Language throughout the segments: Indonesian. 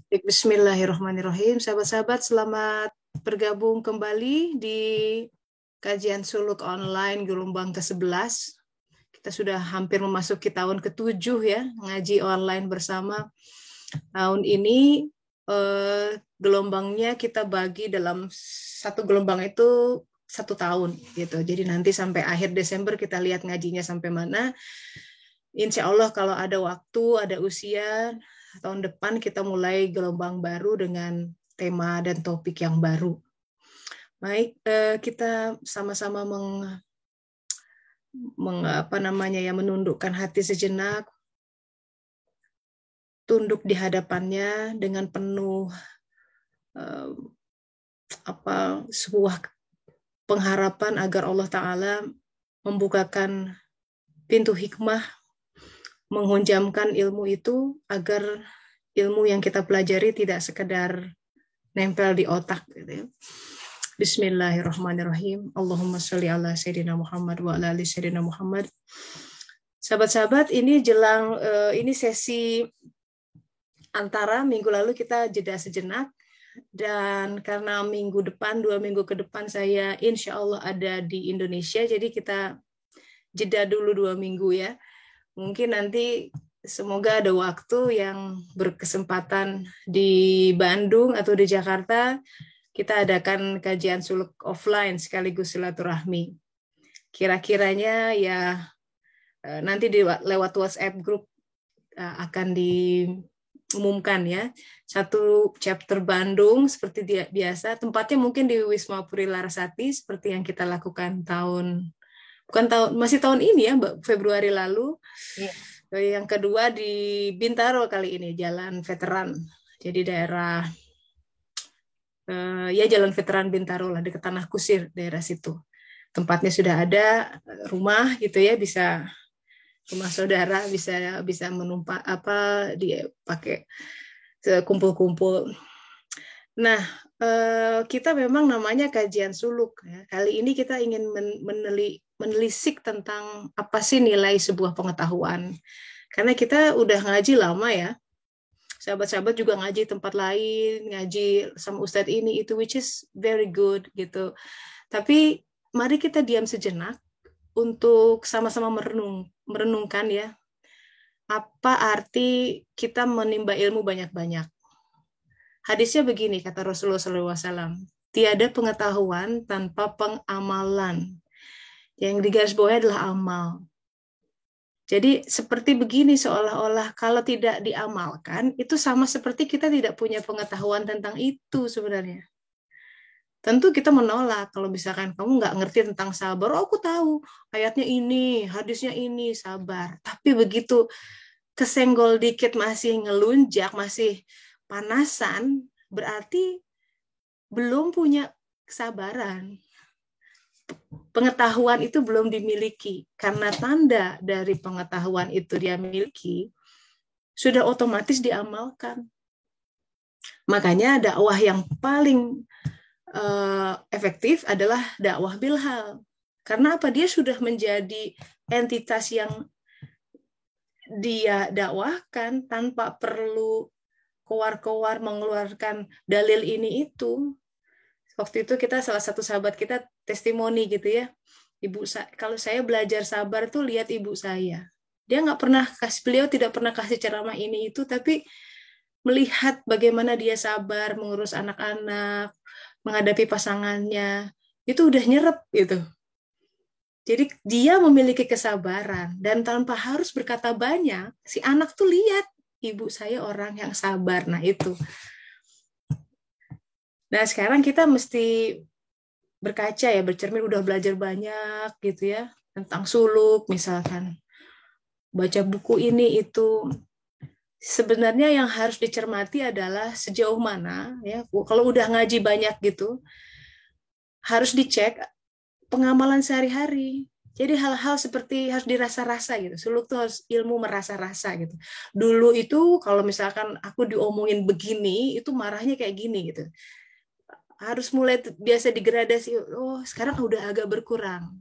Bismillahirrahmanirrahim. Sahabat-sahabat, selamat bergabung kembali di kajian suluk online gelombang ke-11. Kita sudah hampir memasuki tahun ke-7 ya, ngaji online bersama. Tahun ini gelombangnya kita bagi dalam satu gelombang itu 1 tahun gitu. Jadi nanti sampai akhir Desember kita lihat ngajinya sampai mana. Insya Allah kalau ada waktu, ada usia, tahun depan kita mulai gelombang baru dengan tema dan topik yang baru. Baik, kita sama-sama menundukkan hati sejenak, tunduk di hadapannya dengan penuh sebuah pengharapan agar Allah Ta'ala membukakan pintu hikmah, menghunjamkan ilmu itu agar ilmu yang kita pelajari tidak sekedar nempel di otak gitu ya. Bismillahirrahmanirrahim. Allahumma sholli ala sayyidina Muhammad wa ala ali sayyidina Muhammad. Sahabat-sahabat, ini jelang ini sesi antara minggu lalu kita jeda sejenak, dan karena minggu depan 2 minggu ke depan saya insya Allah ada di Indonesia, jadi kita jeda dulu 2 minggu ya. Mungkin nanti semoga ada waktu yang berkesempatan di Bandung atau di Jakarta, kita adakan kajian suluk offline sekaligus silaturahmi. Kira-kiranya ya nanti lewat WhatsApp group akan diumumkan ya. 1 chapter Bandung seperti biasa, tempatnya mungkin di Wisma Puri Larasati seperti yang kita lakukan masih tahun ini ya, Februari lalu. Yeah. Yang kedua di Bintaro kali ini, Jalan Veteran. Jadi daerah Jalan Veteran Bintaro lah, dekat Tanah Kusir, daerah situ. Tempatnya sudah ada, rumah gitu ya, bisa rumah saudara, bisa menumpak dipakai kumpul-kumpul. Nah, kita memang namanya kajian suluk ya. Kali ini kita ingin menelisik tentang apa sih nilai sebuah pengetahuan. Karena kita udah ngaji lama ya. Sahabat-sahabat juga ngaji tempat lain, ngaji sama ustadz ini itu, which is very good gitu. Tapi mari kita diam sejenak untuk sama-sama merenungkan ya. Apa arti kita menimba ilmu banyak-banyak? Hadisnya begini, kata Rasulullah SAW, tiada pengetahuan tanpa pengamalan. Yang digarisbawahi adalah amal. Jadi seperti begini, seolah-olah kalau tidak diamalkan, itu sama seperti kita tidak punya pengetahuan tentang itu sebenarnya. Tentu kita menolak kalau misalkan kamu nggak ngerti tentang sabar. Oh, aku tahu ayatnya ini, hadisnya ini, sabar. Tapi begitu kesenggol dikit masih ngelunjak, masih panasan, berarti belum punya kesabaran. Pengetahuan itu belum dimiliki. Karena tanda dari pengetahuan itu dia miliki, sudah otomatis diamalkan. Makanya dakwah yang paling efektif adalah dakwah bilhal. Karena apa? Dia sudah menjadi entitas yang dia dakwahkan tanpa perlu kowar-kowar mengeluarkan dalil ini itu. Waktu itu kita salah satu sahabat kita testimoni gitu ya. Kalau saya belajar sabar tuh lihat ibu saya. Dia beliau tidak pernah kasih ceramah ini itu, tapi melihat bagaimana dia sabar mengurus anak-anak, menghadapi pasangannya, itu udah nyerep gitu. Jadi dia memiliki kesabaran, dan tanpa harus berkata banyak, si anak tuh lihat ibu saya orang yang sabar. Nah itu. Nah sekarang kita mesti berkaca ya, bercermin, udah belajar banyak gitu ya tentang suluk misalkan, baca buku ini itu. Sebenarnya yang harus dicermati adalah sejauh mana ya, kalau udah ngaji banyak gitu, harus dicek pengamalan sehari-hari. Jadi hal-hal seperti harus dirasa-rasa gitu. Suluk tuh harus ilmu merasa-rasa gitu. Dulu itu kalau misalkan aku diomongin begini, itu marahnya kayak gini gitu. Harus mulai biasa digradasi. Oh, sekarang udah agak berkurang.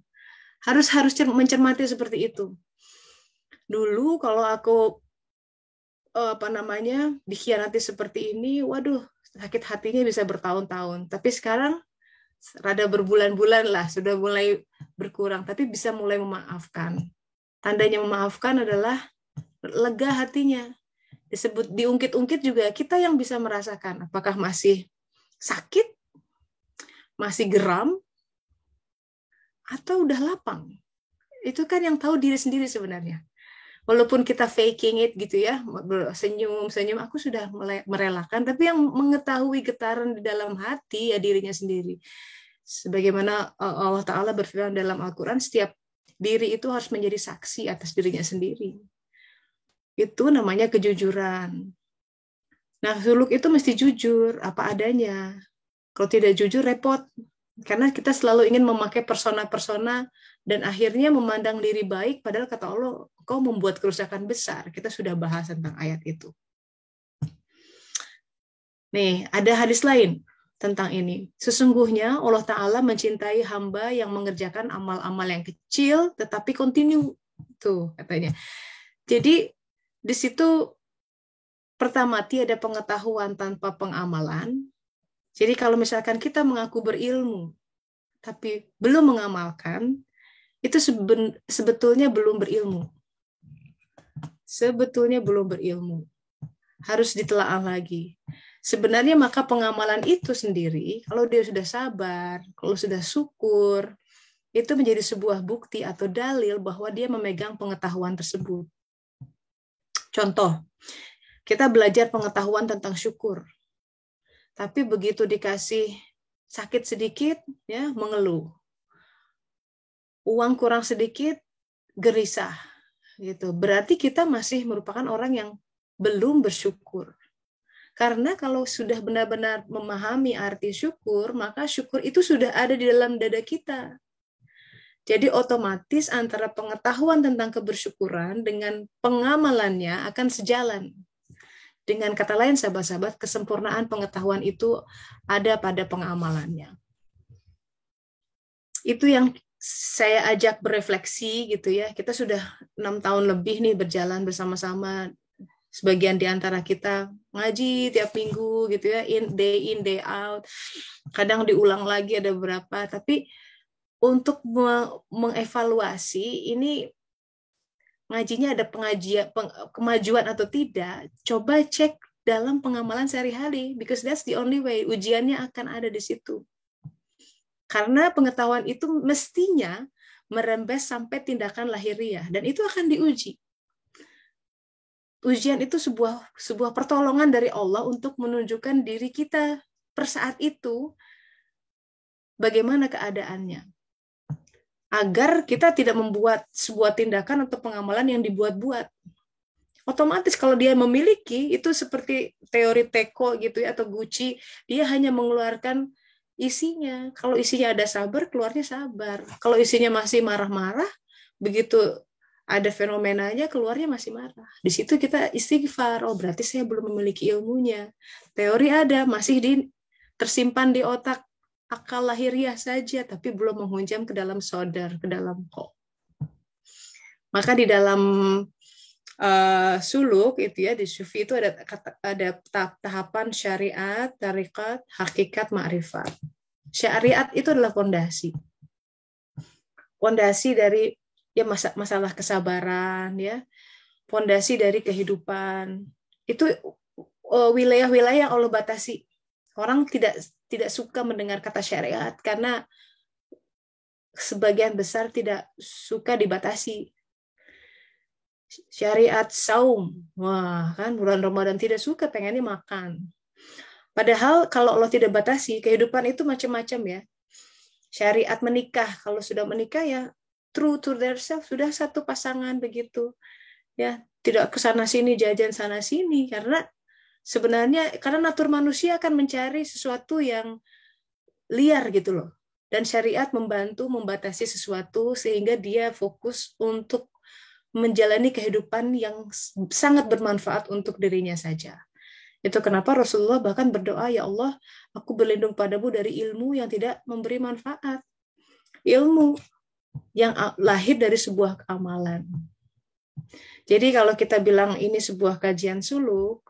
Harus mencermati seperti itu. Dulu kalau aku apa namanya, dikhianati seperti ini, waduh, sakit hatinya bisa bertahun-tahun. Tapi sekarang rada berbulan-bulan lah, sudah mulai berkurang, tapi bisa mulai memaafkan. Tandanya memaafkan adalah lega hatinya. Disebut diungkit-ungkit juga kita yang bisa merasakan apakah masih sakit, masih geram, atau udah lapang. Itu kan yang tahu diri sendiri sebenarnya. Walaupun kita faking it gitu ya, senyum-senyum, aku sudah merelakan, tapi yang mengetahui getaran di dalam hati ya dirinya sendiri. Sebagaimana Allah Ta'ala berfirman dalam Al-Quran, setiap diri itu harus menjadi saksi atas dirinya sendiri. Itu namanya kejujuran. Nah, suluk itu mesti jujur, apa adanya. Kalau tidak jujur, repot. Karena kita selalu ingin memakai persona-persona dan akhirnya memandang diri baik, padahal kata Allah, kau membuat kerusakan besar. Kita sudah bahas tentang ayat itu. Nih, ada hadis lain tentang ini. Sesungguhnya Allah Ta'ala mencintai hamba yang mengerjakan amal-amal yang kecil, tetapi continue. Tuh, katanya. Jadi, di situ pertama, tiada pengetahuan tanpa pengamalan. Jadi kalau misalkan kita mengaku berilmu, tapi belum mengamalkan, itu sebetulnya belum berilmu. Sebetulnya belum berilmu. Harus ditelaah lagi. Sebenarnya maka pengamalan itu sendiri, kalau dia sudah sabar, kalau sudah syukur, itu menjadi sebuah bukti atau dalil bahwa dia memegang pengetahuan tersebut. Contoh, kita belajar pengetahuan tentang syukur. Tapi begitu dikasih sakit sedikit, ya mengeluh. Uang kurang sedikit, gerisah. Gitu. Berarti kita masih merupakan orang yang belum bersyukur. Karena kalau sudah benar-benar memahami arti syukur, maka syukur itu sudah ada di dalam dada kita. Jadi otomatis antara pengetahuan tentang kebersyukuran dengan pengamalannya akan sejalan. Dengan kata lain, sahabat-sahabat, kesempurnaan pengetahuan itu ada pada pengamalannya. Itu yang saya ajak berefleksi gitu ya. Kita sudah 6 tahun lebih nih berjalan bersama-sama. Sebagian di antara kita ngaji tiap minggu gitu ya, in, day out. Kadang diulang lagi ada beberapa. Tapi untuk mengevaluasi ini ngajinya ada kemajuan atau tidak, coba cek dalam pengamalan sehari-hari, because that's the only way. Ujiannya akan ada di situ. Karena pengetahuan itu mestinya merembes sampai tindakan lahiriah, dan itu akan diuji. Ujian itu sebuah pertolongan dari Allah untuk menunjukkan diri kita per saat itu, bagaimana keadaannya. Agar kita tidak membuat sebuah tindakan atau pengamalan yang dibuat-buat. Otomatis kalau dia memiliki, itu seperti teori Teko gitu ya, atau Gucci, dia hanya mengeluarkan isinya. Kalau isinya ada sabar, keluarnya sabar. Kalau isinya masih marah-marah, begitu ada fenomenanya, keluarnya masih marah. Di situ kita istighfar, oh berarti saya belum memiliki ilmunya. Teori ada, masih tersimpan di otak, akal lahiriah saja, tapi belum menghunjam ke dalam sodar, ke dalam kok. Maka di dalam suluk itu ya, di sufi itu ada tahapan syariat, tarikat, hakikat, ma'rifat. Syariat itu adalah fondasi. Fondasi dari ya masalah kesabaran ya. Fondasi dari kehidupan. Itu wilayah-wilayah yang Allah batasi. Orang tidak suka mendengar kata syariat karena sebagian besar tidak suka dibatasi. Syariat saum, wah kan bulan Ramadan tidak suka, pengennya makan. Padahal kalau Allah tidak batasi, kehidupan itu macam-macam ya. Syariat menikah, kalau sudah menikah ya true to themselves, sudah satu pasangan begitu. Ya, tidak ke sana sini jajan sana sini, karena sebenarnya karena natur manusia akan mencari sesuatu yang liar gitu loh. Dan syariat membantu membatasi sesuatu sehingga dia fokus untuk menjalani kehidupan yang sangat bermanfaat untuk dirinya saja. Itu kenapa Rasulullah bahkan berdoa, ya Allah, aku berlindung padamu dari ilmu yang tidak memberi manfaat. Ilmu yang lahir dari sebuah amalan. Jadi kalau kita bilang ini sebuah kajian suluk,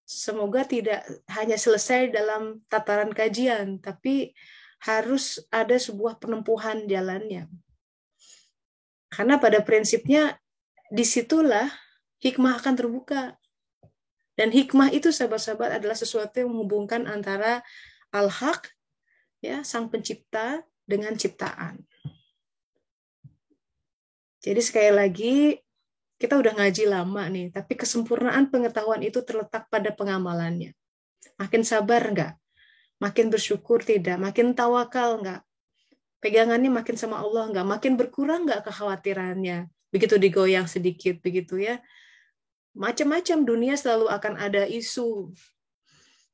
semoga tidak hanya selesai dalam tataran kajian, tapi harus ada sebuah penempuhan jalannya. Karena pada prinsipnya disitulah hikmah akan terbuka. Dan hikmah itu, sahabat-sahabat, adalah sesuatu yang menghubungkan antara al-haq, ya, sang pencipta, dengan ciptaan. Jadi sekali lagi, kita udah ngaji lama nih, tapi kesempurnaan pengetahuan itu terletak pada pengamalannya. Makin sabar nggak? Makin bersyukur tidak? Makin tawakal nggak? Pegangannya makin sama Allah nggak? Makin berkurang nggak kekhawatirannya? Begitu digoyang sedikit, begitu ya. Macam-macam dunia selalu akan ada isu.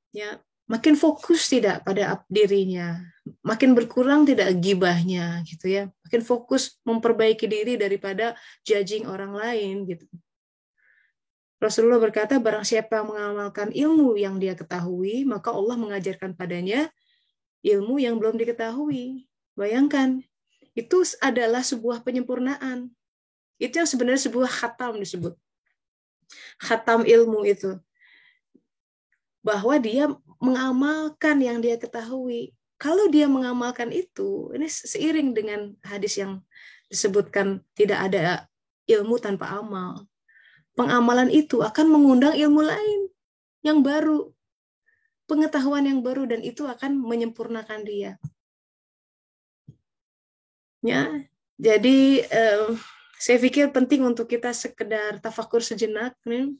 Ya, makin fokus tidak pada dirinya, makin berkurang tidak gibahnya, gitu ya. Makin fokus memperbaiki diri daripada judging orang lain, gitu. Rasulullah berkata, barang siapa mengamalkan ilmu yang dia ketahui, maka Allah mengajarkan padanya ilmu yang belum diketahui. Bayangkan, itu adalah sebuah penyempurnaan. Itu yang sebenarnya sebuah khatam disebut. Khatam ilmu itu. Bahwa dia mengamalkan yang dia ketahui. Kalau dia mengamalkan itu, ini seiring dengan hadis yang disebutkan tidak ada ilmu tanpa amal. Pengamalan itu akan mengundang ilmu lain yang baru, pengetahuan yang baru, dan itu akan menyempurnakan dia. Ya, jadi saya pikir penting untuk kita sekedar tafakur sejenak, nih,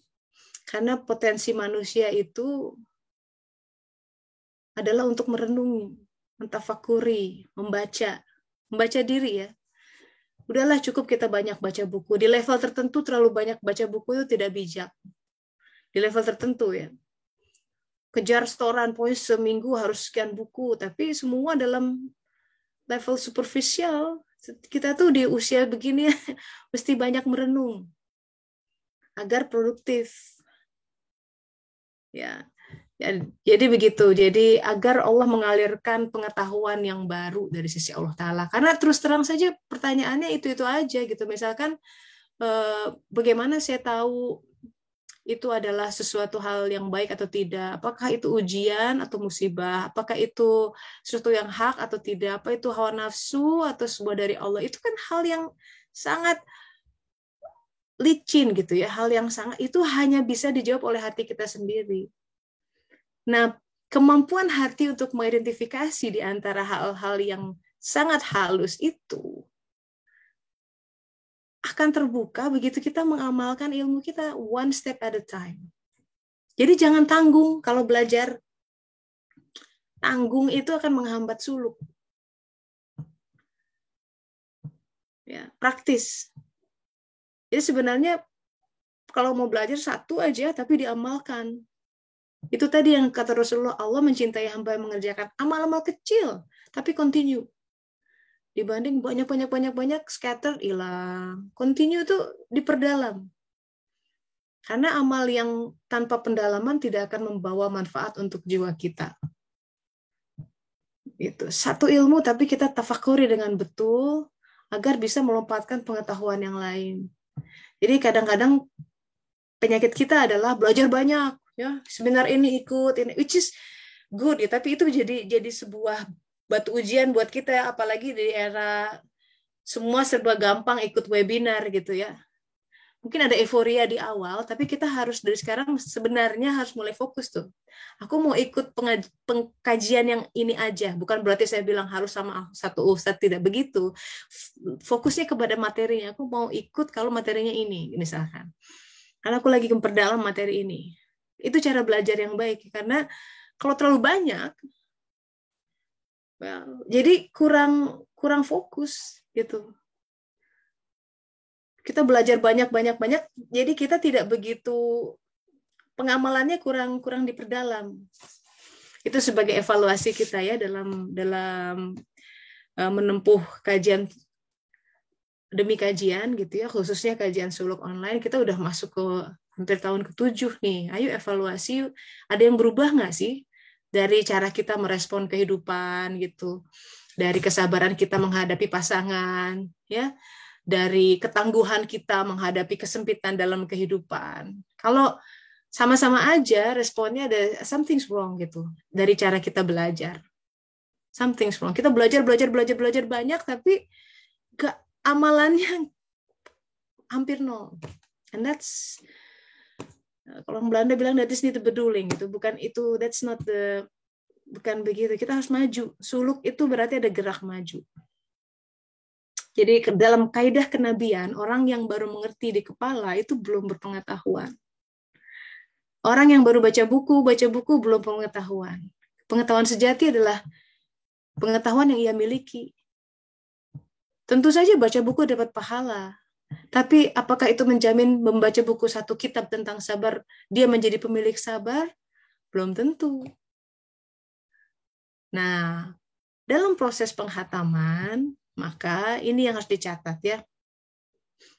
karena potensi manusia itu adalah untuk merenungi, mentafakuri, membaca diri ya. Udahlah cukup kita banyak baca buku. Di level tertentu terlalu banyak baca buku itu tidak bijak. Di level tertentu ya. Kejar setoran, pokoknya seminggu harus sekian buku. Tapi semua dalam level superficial. Kita tuh di usia begini mesti banyak merenung. Agar produktif. Ya. Jadi begitu. Jadi agar Allah mengalirkan pengetahuan yang baru dari sisi Allah Ta'ala. Karena terus terang saja pertanyaannya itu-itu aja gitu. Misalkan bagaimana saya tahu itu adalah sesuatu hal yang baik atau tidak? Apakah itu ujian atau musibah? Apakah itu sesuatu yang hak atau tidak? Apa itu hawa nafsu atau sebuah dari Allah? Itu kan hal yang sangat licin gitu ya. Hal yang sangat itu hanya bisa dijawab oleh hati kita sendiri. Nah, kemampuan hati untuk mengidentifikasi di antara hal-hal yang sangat halus itu akan terbuka begitu kita mengamalkan ilmu kita one step at a time. Jadi jangan tanggung kalau belajar. Tanggung itu akan menghambat suluk. Ya, praktis. Jadi sebenarnya kalau mau belajar satu aja tapi diamalkan. Itu tadi yang kata Rasulullah, Allah mencintai hamba yang mengerjakan amal-amal kecil, tapi continue. Dibanding banyak scatter, hilang. Continue itu diperdalam. Karena amal yang tanpa pendalaman tidak akan membawa manfaat untuk jiwa kita. Itu satu ilmu, tapi kita tafakuri dengan betul, agar bisa melompatkan pengetahuan yang lain. Jadi kadang-kadang penyakit kita adalah belajar banyak. Ya, seminar ini ikut ini, which is good ya, tapi itu jadi sebuah batu ujian buat kita, apalagi di era semua serba gampang ikut webinar gitu ya. Mungkin ada euforia di awal, tapi kita harus dari sekarang sebenarnya harus mulai fokus tuh. Aku mau ikut pengkajian yang ini aja, bukan berarti saya bilang harus sama satu ustadz, tidak begitu. Fokusnya kepada materinya, aku mau ikut kalau materinya ini misalkan. Karena aku lagi memperdalam materi ini. Itu cara belajar yang baik, karena kalau terlalu banyak, jadi kurang fokus gitu. Kita belajar banyak, jadi kita tidak begitu, pengamalannya kurang diperdalam. Itu sebagai evaluasi kita ya dalam menempuh kajian demi kajian gitu ya, khususnya kajian suluk online. Kita udah masuk ke hampir tahun ke-7 nih. Ayo evaluasi, ada yang berubah nggak sih dari cara kita merespon kehidupan gitu, dari kesabaran kita menghadapi pasangan, ya, dari ketangguhan kita menghadapi kesempitan dalam kehidupan. Kalau sama-sama aja responnya ada something's wrong gitu dari cara kita belajar. Something's wrong. Kita belajar banyak tapi amalannya hampir nol. And that's kalau orang Belanda bilang that is not the bedoeling gitu. Bukan itu, that's not the, bukan begitu. Kita harus maju. Suluk itu berarti ada gerak maju. Jadi dalam kaidah kenabian, orang yang baru mengerti di kepala itu belum berpengetahuan. Orang yang baru baca buku belum pengetahuan. Pengetahuan sejati adalah pengetahuan yang ia miliki. Tentu saja baca buku dapat pahala. Tapi apakah itu menjamin membaca buku satu kitab tentang sabar, dia menjadi pemilik sabar? Belum tentu. Nah, dalam proses penghataman, maka ini yang harus dicatat ya.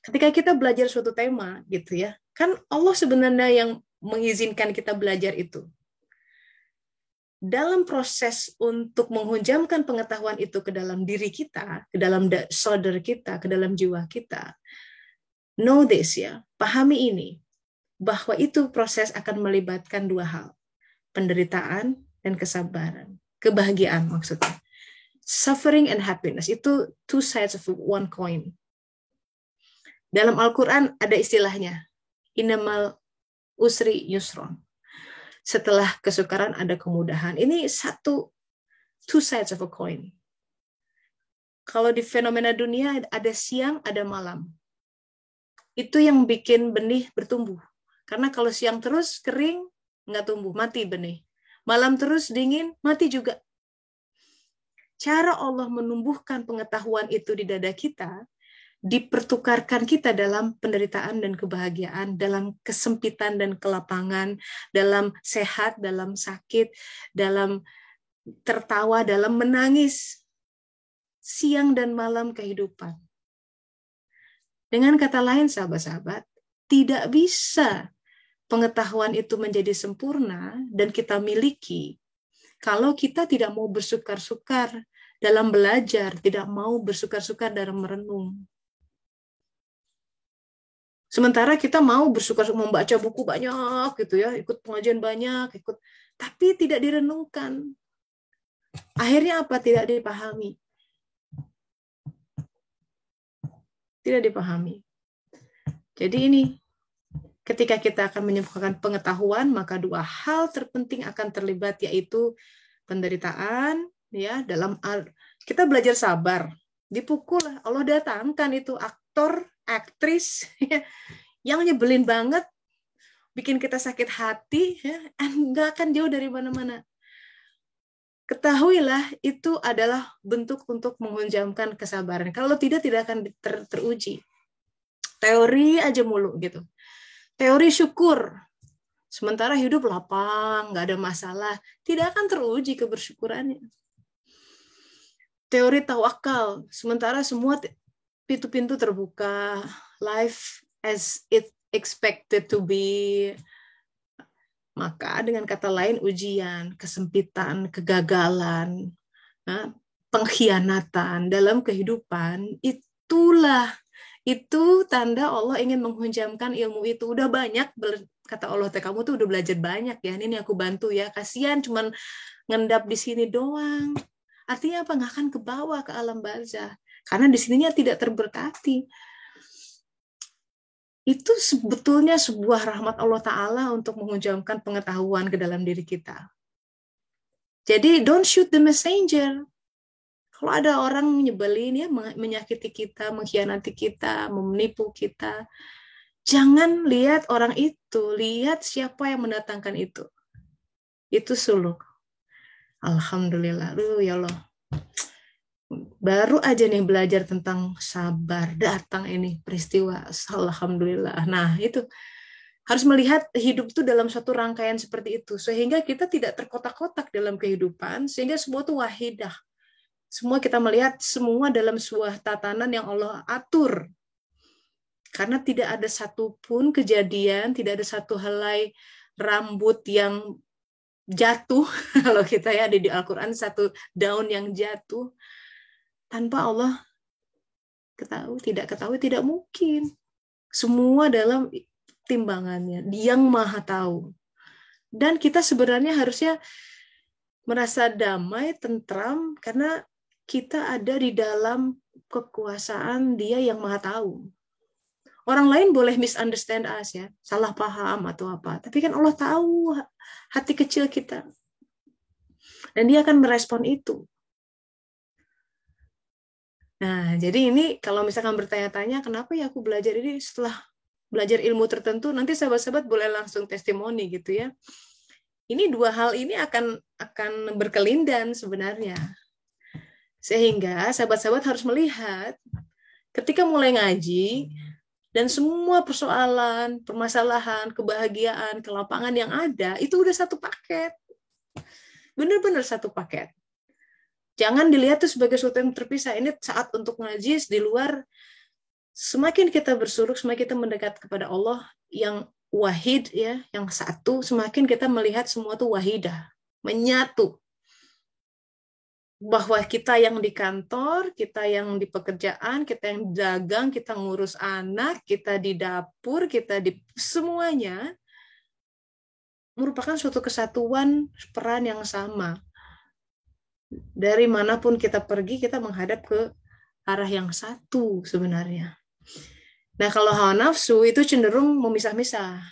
Ketika kita belajar suatu tema gitu ya, kan Allah sebenarnya yang mengizinkan kita belajar itu. Dalam proses untuk menghunjamkan pengetahuan itu ke dalam diri kita, ke dalam saudara kita, ke dalam jiwa kita, know this ya, pahami ini, bahwa itu proses akan melibatkan dua hal, penderitaan dan kesabaran, kebahagiaan maksudnya. Suffering and happiness, itu two sides of one coin. Dalam Al-Quran ada istilahnya, innamal usri yusron. Setelah kesukaran ada kemudahan. Ini two sides of a coin. Kalau di fenomena dunia ada siang, ada malam. Itu yang bikin benih bertumbuh. Karena kalau siang terus kering, nggak tumbuh, mati benih. Malam terus dingin, mati juga. Cara Allah menumbuhkan pengetahuan itu di dada kita, dipertukarkan kita dalam penderitaan dan kebahagiaan, dalam kesempitan dan kelapangan, dalam sehat, dalam sakit, dalam tertawa, dalam menangis, siang dan malam kehidupan. Dengan kata lain, sahabat-sahabat, tidak bisa pengetahuan itu menjadi sempurna dan kita miliki kalau kita tidak mau bersukar-sukar dalam belajar, tidak mau bersukar-sukar dalam merenung. Sementara kita mau bersukar-sukar membaca buku banyak gitu ya, ikut pengajian banyak, tapi tidak direnungkan. Akhirnya apa? Tidak dipahami. Tidak dipahami. Jadi ini, ketika kita akan menyempurnakan pengetahuan, maka dua hal terpenting akan terlibat, yaitu penderitaan, ya, dalam kita belajar sabar, dipukul, Allah datangkan itu aktor, aktris yang nyebelin banget, bikin kita sakit hati, ya, nggak akan jauh dari mana-mana. Ketahuilah itu adalah bentuk untuk menghunjamkan kesabaran. Kalau tidak akan teruji. Teori aja mulu gitu. Teori syukur. Sementara hidup lapang, nggak ada masalah, tidak akan teruji kebersyukurannya. Teori tawakal, sementara semua pintu-pintu terbuka, life as it expected to be. Maka dengan kata lain ujian, kesempitan, kegagalan, pengkhianatan dalam kehidupan, itu tanda Allah ingin menghunjamkan ilmu itu. Udah banyak, kata Allah, kamu tuh udah belajar banyak ya, ini aku bantu ya, kasihan cuman ngendap di sini doang. Artinya apa? Nggak akan ke bawah ke alam barzah. Karena di sininya tidak terberkati. Itu sebetulnya sebuah rahmat Allah Ta'ala untuk menghunjamkan pengetahuan ke dalam diri kita. Jadi, don't shoot the messenger. Kalau ada orang nyebelin, ya, menyakiti kita, mengkhianati kita, menipu kita, jangan lihat orang itu, lihat siapa yang mendatangkan itu. Itu suluk. Alhamdulillah, ya Allah. Baru aja nih belajar tentang sabar, datang ini peristiwa, alhamdulillah. Nah, itu harus melihat hidup itu dalam suatu rangkaian seperti itu, sehingga kita tidak terkotak-kotak dalam kehidupan, sehingga semua itu wahidah. Semua kita melihat semua dalam sebuah tatanan yang Allah atur. Karena tidak ada satupun kejadian, tidak ada satu helai rambut yang jatuh, kalau kita ya di Al-Quran satu daun yang jatuh, tanpa Allah ketahui tidak mungkin. Semua dalam timbangannya. Dia yang Maha tahu. Dan kita sebenarnya harusnya merasa damai, tentram, karena kita ada di dalam kekuasaan Dia yang Maha tahu. Orang lain boleh misunderstand us, ya, salah paham atau apa. Tapi kan Allah tahu hati kecil kita. Dan Dia akan merespon itu. Nah, jadi ini kalau misalkan bertanya-tanya, kenapa ya aku belajar ini setelah belajar ilmu tertentu, nanti sahabat-sahabat boleh langsung testimoni gitu ya. Ini dua hal ini akan berkelindan sebenarnya. Sehingga sahabat-sahabat harus melihat ketika mulai ngaji dan semua persoalan, permasalahan, kebahagiaan, kelapangan yang ada, itu udah satu paket. Benar-benar satu paket. Jangan dilihat itu sebagai sesuatu yang terpisah. Ini saat untuk ngaji di luar. Semakin kita bersuluk, semakin kita mendekat kepada Allah yang wahid, ya, yang satu, semakin kita melihat semua itu wahidah, menyatu. Bahwa kita yang di kantor, kita yang di pekerjaan, kita yang dagang, kita ngurus anak, kita di dapur, kita di semuanya merupakan suatu kesatuan peran yang sama. Dari manapun kita pergi, kita menghadap ke arah yang satu sebenarnya. Nah, kalau hawa nafsu itu cenderung memisah-misah,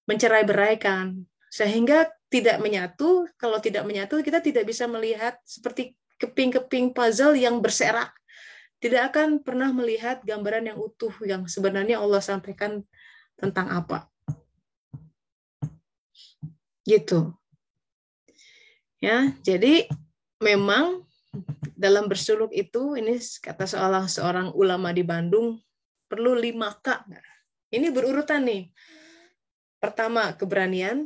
mencerai-beraikan, sehingga tidak menyatu. Kalau tidak menyatu, kita tidak bisa melihat seperti keping-keping puzzle yang berserak. Tidak akan pernah melihat gambaran yang utuh yang sebenarnya Allah sampaikan tentang apa. Gitu. Ya, jadi memang dalam bersuluk itu, ini kata seorang ulama di Bandung, perlu 5K. Ini berurutan nih. Pertama, keberanian.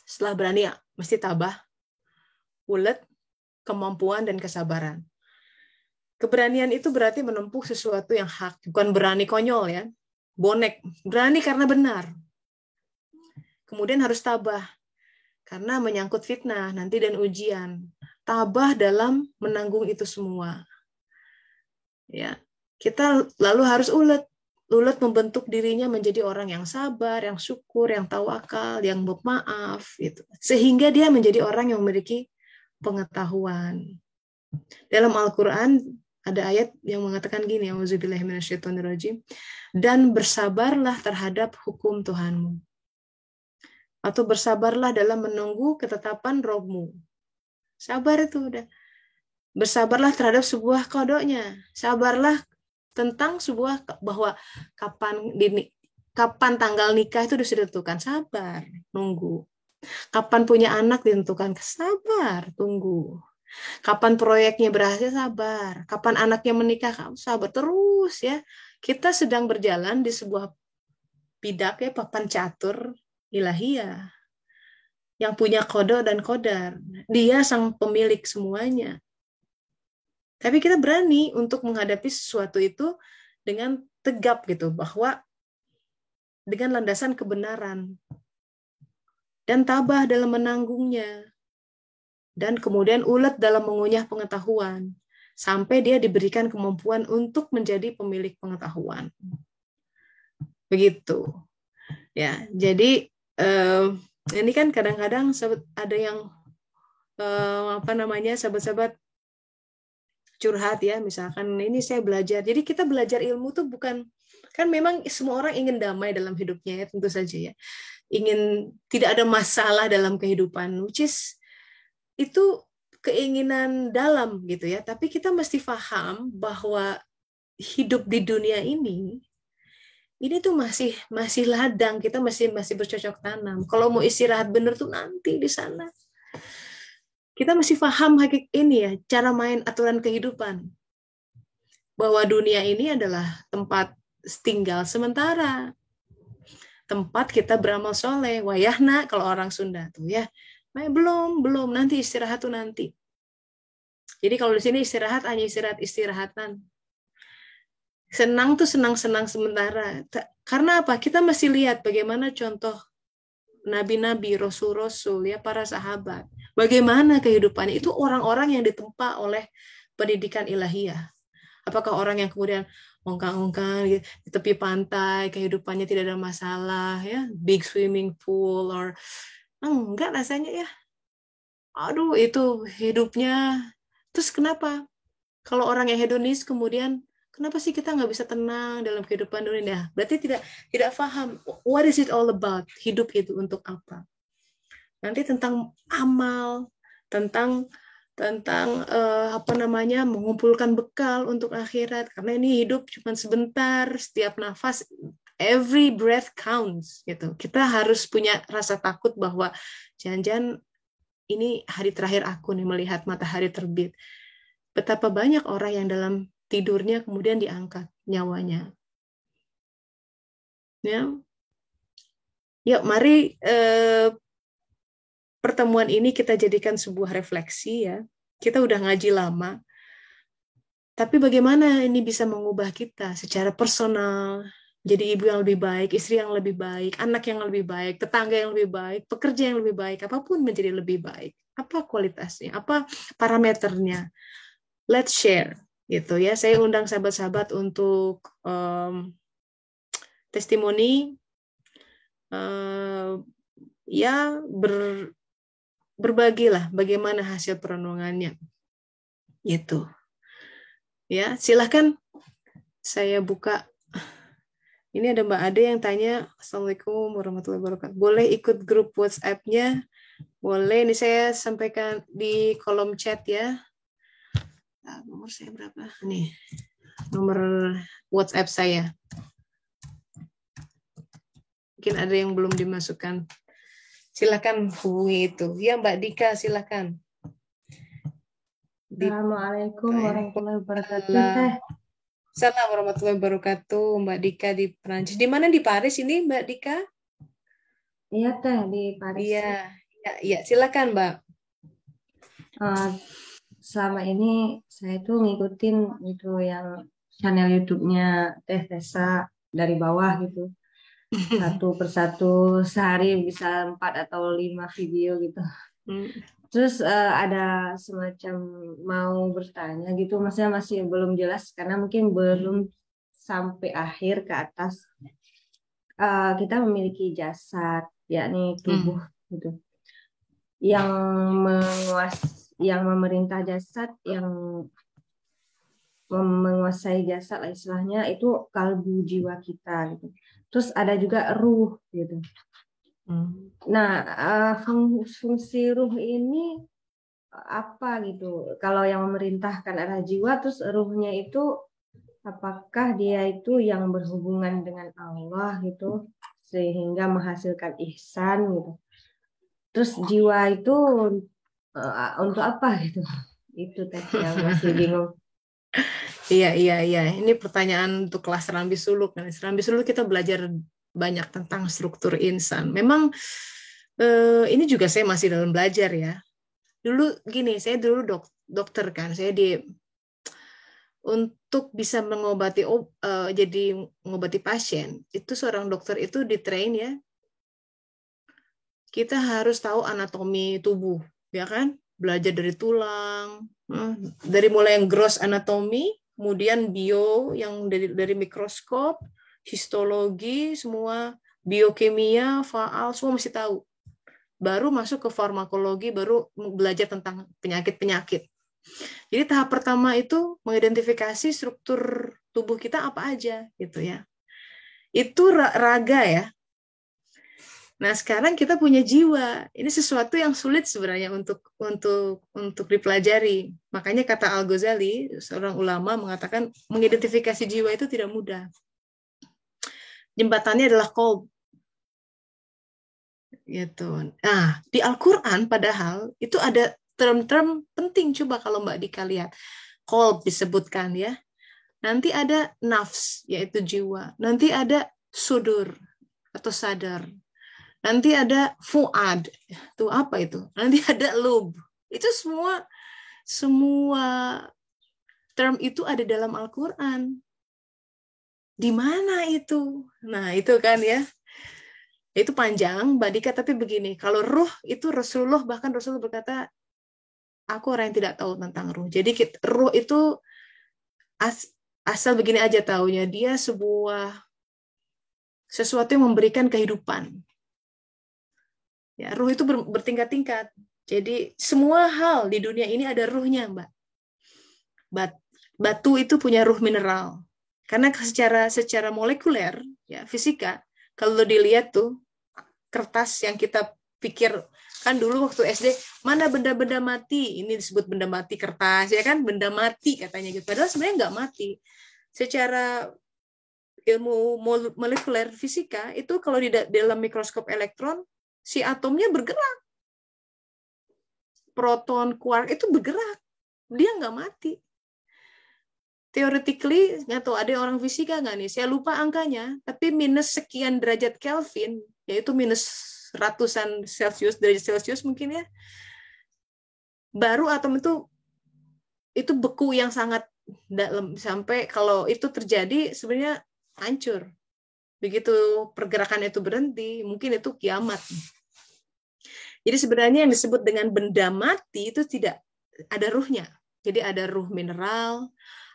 Setelah berani, mesti tabah, ulet, kemampuan, dan kesabaran. Keberanian itu berarti menempuh sesuatu yang hak. Bukan berani konyol, ya. Bonek. Berani karena benar. Kemudian harus tabah. Karena menyangkut fitnah nanti dan ujian. Tabah dalam menanggung itu semua. Ya, kita lalu harus ulet membentuk dirinya menjadi orang yang sabar, yang syukur, yang tawakal, yang bermaaf, gitu. Sehingga dia menjadi orang yang memiliki pengetahuan. Dalam Al-Quran ada ayat yang mengatakan gini, auzubillahi minasyaitonirrajim, dan bersabarlah terhadap hukum Tuhanmu. Atau bersabarlah dalam menunggu ketetapan Robmu. Sabar itu udah. Bersabarlah terhadap sebuah kodoknya. Sabarlah tentang sebuah, bahwa kapan tanggal nikah itu sudah ditentukan. Sabar, tunggu. Kapan punya anak ditentukan. Sabar, tunggu. Kapan proyeknya berhasil, sabar. Kapan anaknya menikah, kamu sabar terus, ya. Kita sedang berjalan di sebuah bidak, ya, papan catur ilahiyah yang punya qada dan qadar. Dia sang pemilik semuanya. Tapi kita berani untuk menghadapi sesuatu itu dengan tegap, gitu, bahwa dengan landasan kebenaran dan tabah dalam menanggungnya, dan kemudian ulet dalam mengunyah pengetahuan sampai dia diberikan kemampuan untuk menjadi pemilik pengetahuan. Begitu, ya. Jadi ini kan kadang-kadang ada yang sahabat-sahabat curhat, ya, misalkan ini saya belajar. Jadi kita belajar ilmu tuh bukan, kan memang semua orang ingin damai dalam hidupnya, ya, tentu saja, ya. Ingin tidak ada masalah dalam kehidupan, which is itu keinginan dalam, gitu, ya. Tapi kita mesti paham bahwa hidup di dunia ini tuh masih ladang, kita masih bercocok tanam. Kalau mau istirahat bener tuh nanti di sana. Kita mesti paham hakikat ini, ya, cara main aturan kehidupan. Bahwa dunia ini adalah tempat tinggal sementara. Tempat kita beramal soleh, wayahna kalau orang Sunda tuh, ya. Belum, nanti istirahat tuh nanti. Jadi kalau di sini istirahat hanya istirahatan. Senang tuh senang-senang sementara. Karena apa? Kita masih lihat bagaimana contoh nabi-nabi, rasul-rasul, ya, para sahabat. Bagaimana kehidupan itu orang-orang yang ditempa oleh pendidikan ilahiyah. Apakah orang yang kemudian ongkang-ongkang di tepi pantai, kehidupannya tidak ada masalah, ya, big swimming pool, or enggak rasanya ya. Aduh, itu hidupnya. Terus kenapa? Kalau orang yang hedonis kemudian kenapa sih kita nggak bisa tenang dalam kehidupan dunia? Berarti tidak paham what is it all about? Hidup itu untuk apa? Nanti tentang amal, tentang apa namanya, mengumpulkan bekal untuk akhirat, karena ini hidup cuma sebentar, setiap nafas, every breath counts gitu. Kita harus punya rasa takut bahwa jangan-jangan ini hari terakhir aku nih melihat matahari terbit. Betapa banyak orang yang dalam tidurnya kemudian diangkat nyawanya. Ya, yuk mari pertemuan ini kita jadikan sebuah refleksi ya. Kita udah ngaji lama, tapi bagaimana ini bisa mengubah kita secara personal, jadi ibu yang lebih baik, istri yang lebih baik, anak yang lebih baik, tetangga yang lebih baik, pekerja yang lebih baik, apapun menjadi lebih baik. Apa kualitasnya? Apa parameternya? Let's share, gitu ya. Saya undang sahabat-sahabat untuk testimoni, ya berbagilah bagaimana hasil perenungannya, gitu. Ya, silahkan saya buka. Ini ada Mbak Ade yang tanya, Assalamualaikum warahmatullahi wabarakatuh. Boleh ikut grup WhatsApp-nya? Boleh, ini saya sampaikan di kolom chat ya. Nah, nomor saya berapa? Nih, nomor WhatsApp saya. Mungkin ada yang belum dimasukkan. Silakan hubungi itu. Ya, Mbak Dika, silakan. Assalamualaikum warahmatullahi wabarakatuh, Teh. Assalamualaikum warahmatullahi wabarakatuh, Mbak Dika di Perancis. Di mana di Paris ini, Mbak Dika? Iya, Teh, di Paris. Iya, silakan, Mbak. Selama ini saya tuh ngikutin itu yang channel YouTube-nya Teh Tessa dari bawah gitu. Satu persatu sehari bisa 4 atau 5 video gitu. Terus ada semacam mau bertanya gitu, maksudnya masih belum jelas karena mungkin belum sampai akhir ke atas. Kita memiliki jasad, yakni tubuh gitu, yang memerintah jasad, yang menguasai jasad lah istilahnya, itu kalbu jiwa kita gitu. Terus ada juga ruh gitu. Nah, fungsi ruh ini apa gitu? Kalau yang memerintahkan adalah jiwa, terus ruhnya itu apakah dia itu yang berhubungan dengan Allah gitu sehingga menghasilkan ihsan gitu. Terus jiwa itu untuk apa gitu? Itu Teh yang masih bingung. Iya. Ini pertanyaan untuk kelas Rambi Suluk. Rambi Suluk kita belajar banyak tentang struktur insan. Memang ini juga saya masih dalam belajar ya. Dulu gini, saya dulu dokter kan. Saya untuk bisa mengobati jadi mengobati pasien, itu seorang dokter itu ditrain ya. Kita harus tahu anatomi tubuh, ya kan? Belajar dari tulang, dari mulai yang gross anatomy, kemudian bio yang dari mikroskop, histologi, semua biokimia, faal, semua mesti tahu. Baru masuk ke farmakologi, baru belajar tentang penyakit-penyakit. Jadi tahap pertama itu mengidentifikasi struktur tubuh kita apa aja, gitu ya. Itu raga ya. Nah, sekarang kita punya jiwa. Ini sesuatu yang sulit sebenarnya untuk dipelajari. Makanya kata Al-Ghazali, seorang ulama mengatakan mengidentifikasi jiwa itu tidak mudah. Jembatannya adalah qalb. Gitu. Nah, di Al-Qur'an padahal itu ada term-term penting, coba kalau Mbak Dika lihat. Qalb disebutkan ya. Nanti ada nafs, yaitu jiwa. Nanti ada sudur atau sadar. Nanti ada fuad, itu apa itu? Nanti ada lub. Itu semua term itu ada dalam Al-Qur'an. Di mana itu? Nah, itu kan ya. Itu panjang, Mbak Dika, tapi begini, kalau ruh itu Rasulullah, bahkan Rasulullah berkata, aku orang yang tidak tahu tentang ruh. Jadi ruh itu asal begini aja taunya, dia sesuatu yang memberikan kehidupan. Ya, ruh itu bertingkat-tingkat. Jadi semua hal di dunia ini ada ruhnya, Mbak. Batu itu punya ruh mineral. Karena secara molekuler, ya fisika, kalau dilihat tuh kertas yang kita pikir, kan dulu waktu SD, mana benda-benda mati, ini disebut benda mati kertas, ya kan, benda mati katanya gitu. Padahal sebenarnya nggak mati. Secara ilmu molekuler fisika, itu kalau di dalam mikroskop elektron, si atomnya bergerak. Proton, quark itu bergerak. Dia nggak mati. Theoretically, nggak tahu ada orang fisika nggak nih, saya lupa angkanya, tapi minus sekian derajat Kelvin, yaitu minus ratusan Celsius, derajat Celsius mungkin ya, baru atom itu beku yang sangat dalam, sampai kalau itu terjadi sebenarnya hancur. Begitu pergerakan itu berhenti, mungkin itu kiamat. Jadi sebenarnya yang disebut dengan benda mati itu tidak ada ruhnya. Jadi ada ruh mineral,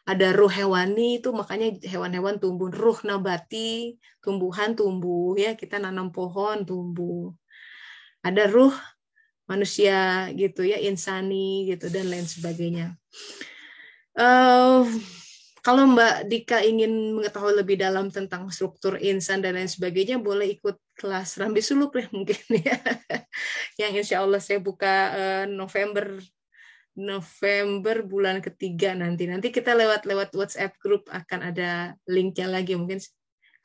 ada ruh hewani, itu makanya hewan-hewan tumbuh, ruh nabati, tumbuhan tumbuh, ya kita nanam pohon tumbuh. Ada ruh manusia gitu ya, insani gitu dan lain sebagainya. Kalau Mbak Dika ingin mengetahui lebih dalam tentang struktur insan dan lain sebagainya, boleh ikut kelas Rambi Suluk ya mungkin ya. Yang insya Allah saya buka November bulan ketiga nanti. Nanti kita lewat WhatsApp group akan ada linknya lagi mungkin.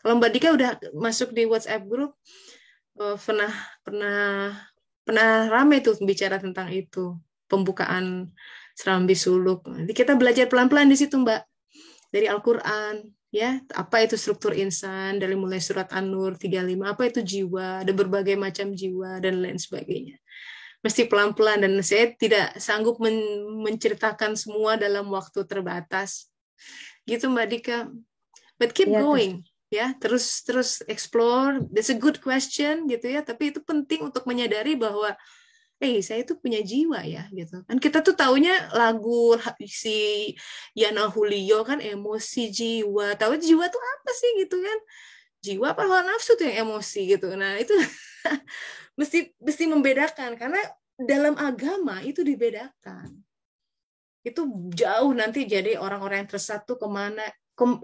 Kalau Mbak Dika udah masuk di WhatsApp group, pernah ramai tuh bicara tentang itu, pembukaan Serambi Suluk. Nanti kita belajar pelan-pelan di situ, Mbak. Dari Al-Quran, ya, apa itu struktur insan, dari mulai surat An-Nur 35, apa itu jiwa, ada berbagai macam jiwa, dan lain sebagainya. Mesti pelan-pelan, dan saya tidak sanggup menceritakan semua dalam waktu terbatas. Gitu Mbak Dika. But keep going, ya, terus explore. That's a good question, gitu ya, tapi itu penting untuk menyadari bahwa saya itu punya jiwa ya gitu kan. Kita tuh taunya lagu si Yana Julio kan emosi jiwa, tahu jiwa tuh apa sih gitu kan, jiwa apa hawa nafsu tuh yang emosi gitu. Nah itu mesti membedakan, karena dalam agama itu dibedakan, itu jauh nanti jadi orang-orang yang tersesat tuh kemana.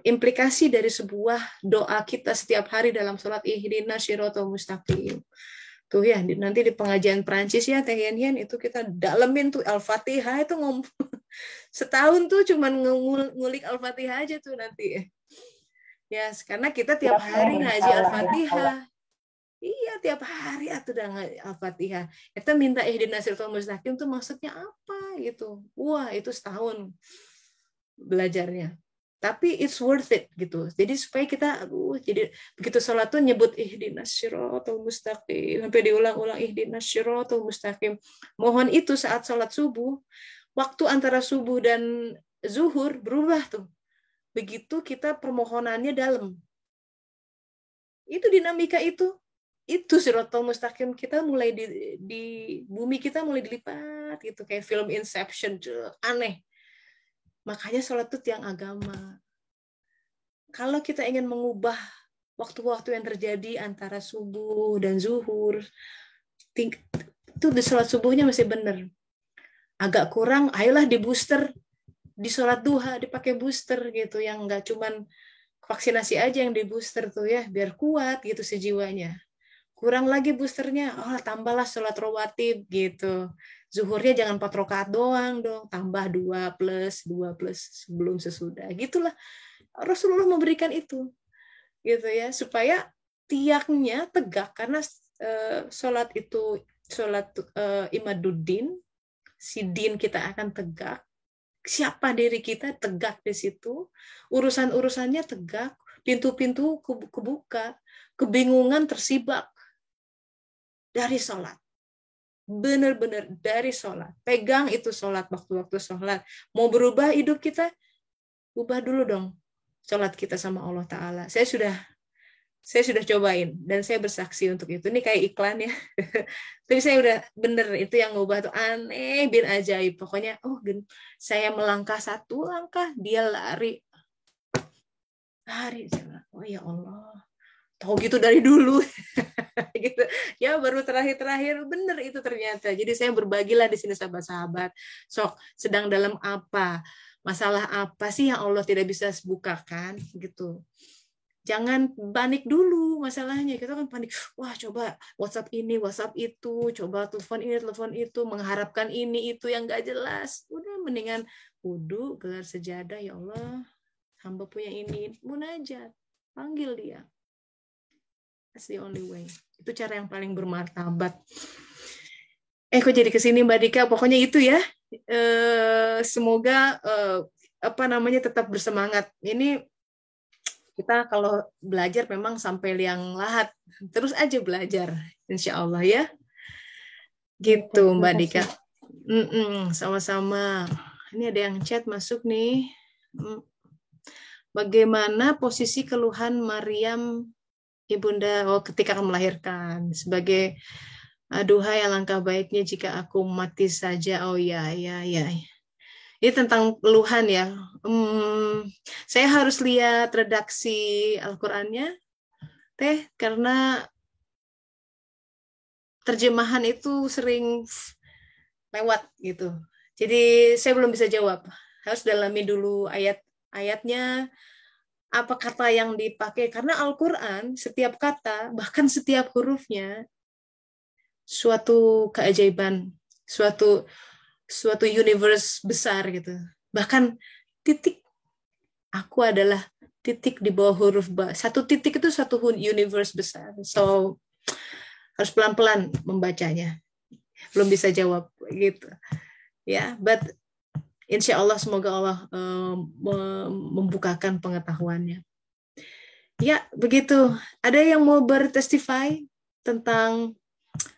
Implikasi dari sebuah doa kita setiap hari dalam sholat ihdinas siratal mustaqim tuh ya, nanti di pengajian Prancis ya Teh Yan itu kita dalemin tuh Al-Fatihah, itu setahun tuh cuman ngulik Al-Fatihah aja tuh nanti ya, karena kita tiap hari ngaji Al-Fatihah. Iya, tiap hari atuh udah ngaji Al-Fatihah. Kita minta ihdinas siratal mustaqim tuh maksudnya apa gitu. Wah, itu setahun belajarnya. Tapi it's worth it gitu. Jadi supaya kita jadi begitu sholat tuh nyebut ihdinas siratal mustaqim sampai diulang-ulang ihdinas siratal mustaqim. Mohon itu saat sholat subuh, waktu antara subuh dan zuhur berubah tuh. Begitu kita permohonannya dalam. Itu dinamika itu siratal mustaqim kita mulai di bumi kita mulai dilipat gitu, kayak film Inception, aneh. Makanya sholat itu tiang agama. Kalau kita ingin mengubah waktu-waktu yang terjadi antara subuh dan zuhur, itu di sholat subuhnya masih benar. Agak kurang, ayolah di booster, di sholat duha dipakai booster gitu, yang nggak cuman vaksinasi aja yang di booster tuh ya, biar kuat gitu sejiwanya. Kurang lagi boosternya, tambahlah sholat rawatib gitu. Zuhurnya jangan 4 rakaat doang dong, tambah 2 plus sebelum sesudah. Gitulah Rasulullah memberikan itu. Gitu ya, supaya tiangnya tegak, karena sholat itu sholat imaduddin, si din kita akan tegak. Siapa diri kita tegak di situ, urusan-urusannya tegak, pintu-pintu kebuka, kebingungan tersibak dari sholat. Benar-benar dari sholat. Pegang itu sholat, waktu-waktu sholat. Mau berubah hidup kita, ubah dulu dong sholat kita sama Allah Ta'ala. Saya sudah Saya sudah cobain dan saya bersaksi untuk itu. Ini kayak iklan ya. Tapi saya udah bener itu yang ngubah tuh aneh bin ajaib. Pokoknya saya melangkah 1 langkah dia lari. Oh ya Allah. Tahu gitu dari dulu. Gitu. Ya baru terakhir bener itu ternyata. Jadi saya berbagilah di sini sahabat-sahabat. Sok sedang dalam apa? Masalah apa sih yang Allah tidak bisa bukakan gitu. Jangan panik dulu masalahnya. Kita kan panik, wah coba WhatsApp ini, WhatsApp itu, coba telepon ini, telepon itu, mengharapkan ini, itu yang gak jelas. Udah mendingan wudu, gelar sejadah, ya Allah, hamba punya ini, munajat, panggil dia. That's the only way. Itu cara yang paling bermartabat. Kok jadi kesini Mbak Dika, pokoknya itu ya. Semoga tetap bersemangat. Ini kita kalau belajar memang sampai liang lahat, terus aja belajar, insya Allah ya. Gitu Mbak Dika. Sama-sama. Ini ada yang chat masuk nih. Bagaimana posisi keluhan Maryam ibunda ketika melahirkan? Sebagai aduhai alangkah baiknya jika aku mati saja. Oh ya. Ini tentang keluhan ya. Saya harus lihat redaksi Al-Qur'annya, Teh, karena terjemahan itu sering lewat gitu. Jadi saya belum bisa jawab. Harus dalami dulu ayat-ayatnya, apa kata yang dipakai. Karena Al-Qur'an, setiap kata, bahkan setiap hurufnya, suatu keajaiban, suatu universe besar gitu. Bahkan titik, aku adalah titik di bawah huruf ba. Satu titik itu satu universe besar. So harus pelan-pelan membacanya. Belum bisa jawab gitu. Ya, but insya Allah semoga Allah membukakan pengetahuannya. Ya, begitu. Ada yang mau bertestify tentang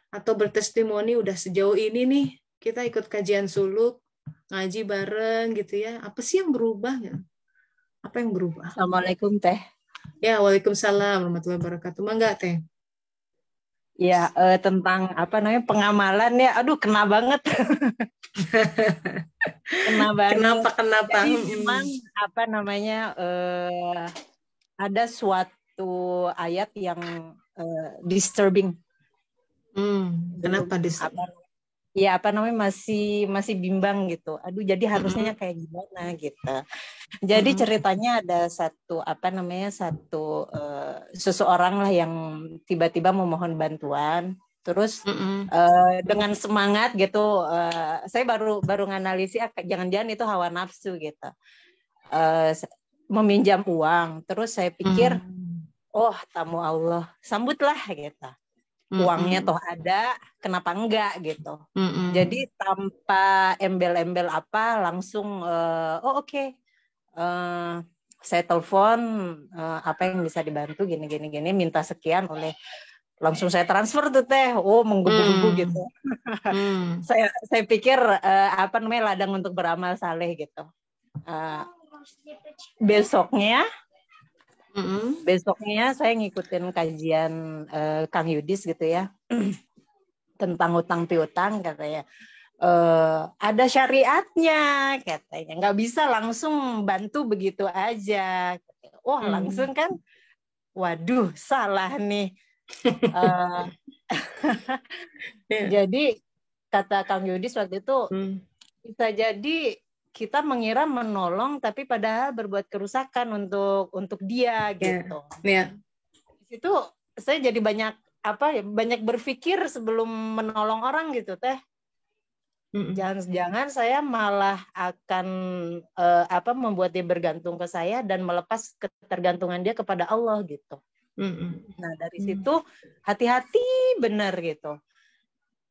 atau bertestimoni udah sejauh ini nih, kita ikut kajian suluk, ngaji bareng gitu ya. Apa sih yang berubah ya? Apa yang berubah? Assalamualaikum Teh. Ya, waalaikumsalam warahmatullahi wabarakatuh. Mangga Teh. Ya, tentang pengamalan ya, aduh kena banget. Kena banget. Kenapa? Jadi memang ada suatu ayat yang disturbing. Kenapa Masih bimbang gitu. Aduh, jadi harusnya kayak gimana gitu. Jadi ceritanya ada seseorang lah yang tiba-tiba memohon bantuan. Terus dengan semangat gitu, saya baru nganalisis jangan-jangan itu hawa nafsu gitu. Meminjam uang. Terus saya pikir, oh tamu Allah, sambutlah gitu. Uangnya toh ada, kenapa enggak gitu. Jadi tanpa embel-embel apa, langsung oke. Saya telepon apa yang bisa dibantu gini, minta sekian langsung saya transfer tuh Teh. Oh, menggebu-gebu gitu. Saya pikir ladang untuk beramal saleh gitu. Besoknya saya ngikutin kajian Kang Yudis gitu ya tentang utang piutang katanya. Ada syariatnya katanya, nggak bisa langsung bantu begitu aja. Langsung kan, waduh salah nih. Jadi kata Kang Yudis waktu itu bisa jadi kita mengira menolong tapi padahal berbuat kerusakan untuk dia gitu. Yeah. Di situ saya jadi banyak berpikir sebelum menolong orang gitu Teh. Jangan-jangan saya malah akan membuat dia bergantung ke saya dan melepas ketergantungan dia kepada Allah gitu. Nah dari situ hati-hati benar gitu.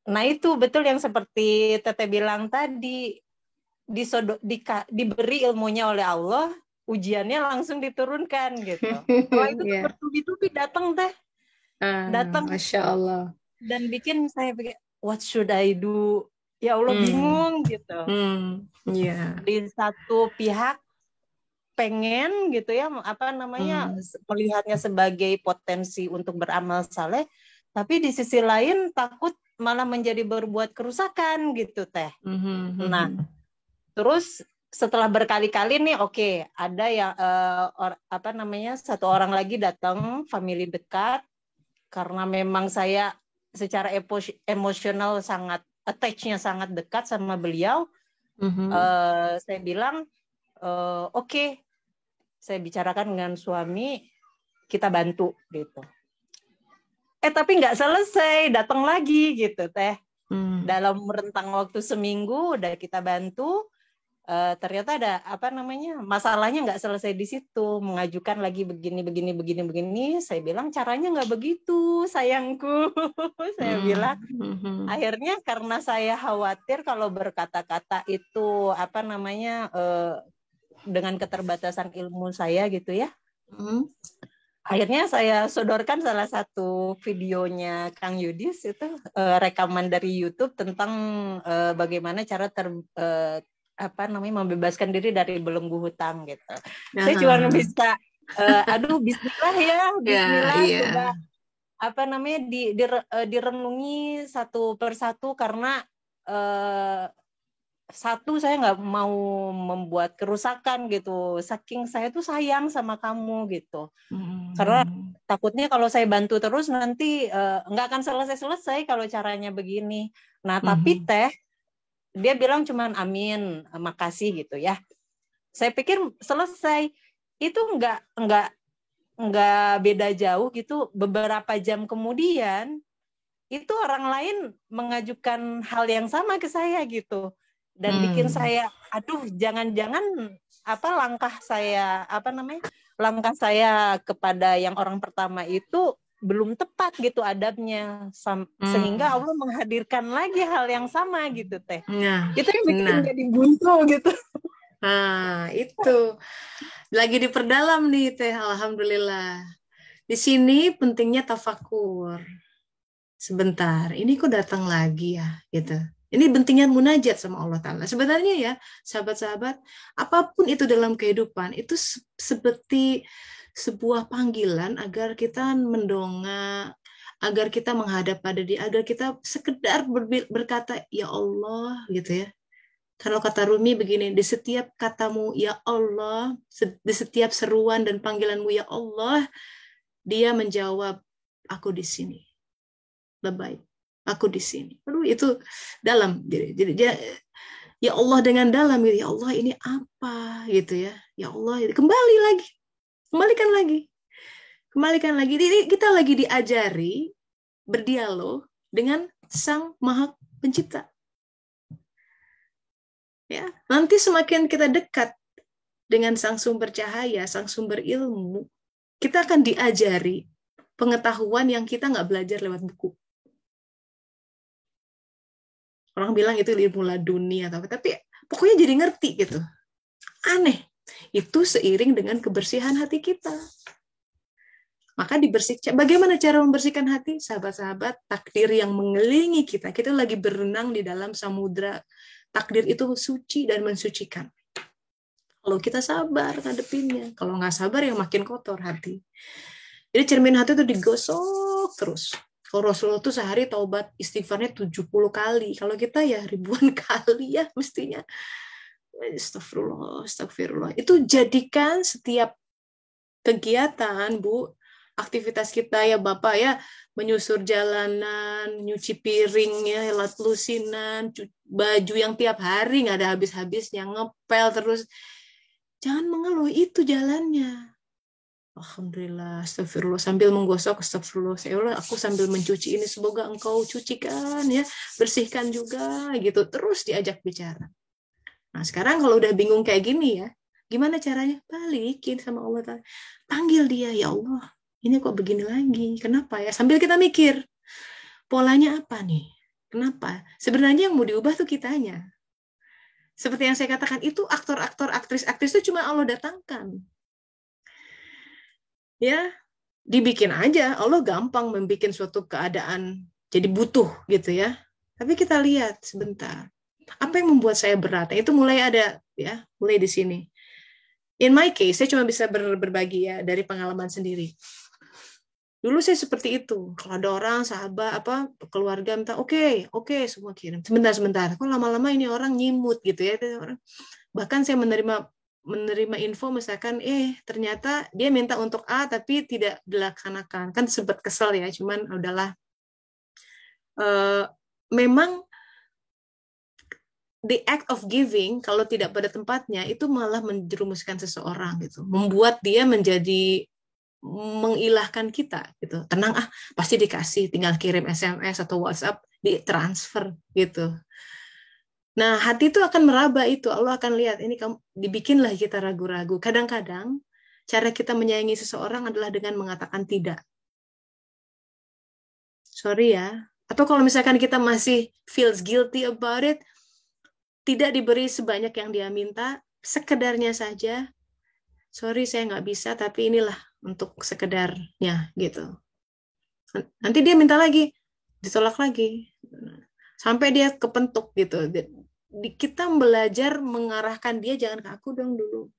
Nah itu betul yang seperti Teteh bilang tadi, diberi ilmunya oleh Allah, ujiannya langsung diturunkan gitu. Setelah itu bertubi-tubi datang Teh. Datang. Masya Allah. Dan bikin saya pikir, what should I do? Ya Allah bingung gitu. Yeah. Di satu pihak pengen gitu ya, melihatnya sebagai potensi untuk beramal saleh, tapi di sisi lain takut malah menjadi berbuat kerusakan gitu Teh. Nah, terus setelah berkali-kali nih, ada yang satu orang lagi datang, family dekat, karena memang saya secara emosional sangat attach-nya sangat dekat sama beliau. Saya bilang saya bicarakan dengan suami, kita bantu gitu. Tapi nggak selesai, datang lagi gitu Teh. Dalam rentang waktu seminggu udah kita bantu, ternyata ada masalahnya nggak selesai di situ, mengajukan lagi begini. Saya bilang caranya nggak begitu sayangku. Saya bilang akhirnya karena saya khawatir kalau berkata-kata itu dengan keterbatasan ilmu saya gitu ya. Akhirnya saya sodorkan salah satu videonya Kang Yudis, itu rekaman dari YouTube tentang bagaimana cara membebaskan diri dari belenggu hutang gitu. Saya cuma bisa bismillah ya, bismillah coba direnungi satu persatu, karena satu, saya nggak mau membuat kerusakan gitu, saking saya tuh sayang sama kamu gitu. Karena takutnya kalau saya bantu terus nanti nggak akan selesai kalau caranya begini. Nah tapi Teh, dia bilang cuman amin, makasih gitu ya. Saya pikir selesai. Itu nggak beda jauh gitu. Beberapa jam kemudian itu orang lain mengajukan hal yang sama ke saya gitu, dan bikin saya, aduh, jangan-jangan langkah saya kepada yang orang pertama itu belum tepat gitu adabnya, sehingga Allah menghadirkan lagi hal yang sama gitu Teh. Itu yang bikin jadi buntu gitu. Nah, itu lagi diperdalam nih Teh, alhamdulillah. Di sini pentingnya tafakur. Sebentar, ini kok datang lagi ya, gitu. Ini pentingnya munajat sama Allah Ta'ala. Sebenarnya ya, sahabat-sahabat, apapun itu dalam kehidupan, itu seperti sebuah panggilan agar kita mendongak, agar kita menghadap pada Dia, agar kita sekedar berkata, ya Allah, gitu ya. Kalau kata Rumi begini, di setiap katamu, ya Allah, di setiap seruan dan panggilanmu, ya Allah, Dia menjawab, aku di sini. Lebay, aku di sini. Aduh, itu dalam. Jadi ya Allah dengan dalam, ya Allah ini apa gitu ya. Ya Allah, kembalikan lagi. Jadi kita lagi diajari berdialog dengan Sang Maha Pencipta. Ya, nanti semakin kita dekat dengan Sang Sumber Cahaya, Sang Sumber Ilmu, kita akan diajari pengetahuan yang kita nggak belajar lewat buku. Orang bilang itu ilmu laduni atau apa, tapi pokoknya jadi ngerti gitu. Aneh. Itu seiring dengan kebersihan hati kita. Maka dibersihkan. Bagaimana cara membersihkan hati? Sahabat-sahabat, takdir yang mengelilingi kita. Kita lagi berenang di dalam samudra. Takdir itu suci dan mensucikan. Kalau kita sabar ngadepinnya. Kalau nggak sabar ya makin kotor hati. Jadi cermin hati itu digosok terus. Kalau Rasulullah tuh sehari taubat istighfarnya 70 kali. Kalau kita ya ribuan kali ya mestinya. Astagfirullah. Itu jadikan setiap kegiatan, Bu, aktivitas kita ya Bapak ya, menyusur jalanan, nyuci piring ya, helat lusinan, baju yang tiap hari nggak ada habis-habisnya, ngepel terus. Jangan mengeluh, itu jalannya. Alhamdulillah, astagfirullah, sambil menggosok, astagfirullah, aku sambil mencuci ini, semoga engkau cucikan ya, bersihkan juga gitu, terus diajak bicara. Nah sekarang kalau udah bingung kayak gini ya, gimana caranya? Balikin sama Allah Ta'ala, panggil Dia, ya Allah, ini kok begini lagi, kenapa ya? Sambil kita mikir, polanya apa nih? Kenapa? Sebenarnya yang mau diubah tuh kitanya. Seperti yang saya katakan, itu aktor-aktor, aktris-aktris itu cuma Allah datangkan. Ya, dibikin aja. Allah gampang membuat suatu keadaan jadi butuh gitu ya. Tapi kita lihat sebentar. Apa yang membuat saya berat? Itu mulai ada ya, mulai di sini. In my case, saya cuma bisa berbagi ya dari pengalaman sendiri. Dulu saya seperti itu. Kalau ada orang, sahabat, keluarga minta, oke, semua kirim. Sebentar. Kok lama-lama ini orang nyimut gitu ya. Bahkan saya menerima info misalkan, ternyata dia minta untuk A tapi tidak dilaksanakan. Kan sempat kesel ya, cuman udahlah. Memang the act of giving kalau tidak pada tempatnya itu malah menjerumuskan seseorang gitu, membuat dia menjadi mengilahkan kita gitu. Tenang pasti dikasih, tinggal kirim SMS atau WhatsApp ditransfer gitu. Nah, hati itu akan meraba itu. Allah akan lihat ini kamu, dibikinlah kita ragu-ragu. Kadang-kadang cara kita menyayangi seseorang adalah dengan mengatakan tidak. Sorry ya. Atau kalau misalkan kita masih feels guilty about it, tidak diberi sebanyak yang dia minta, sekedarnya saja. Sorry, saya nggak bisa, tapi inilah untuk sekedarnya, gitu. Nanti dia minta lagi, ditolak lagi. Sampai dia kepentuk, gitu. Kita belajar mengarahkan dia, jangan ke aku dong dulu,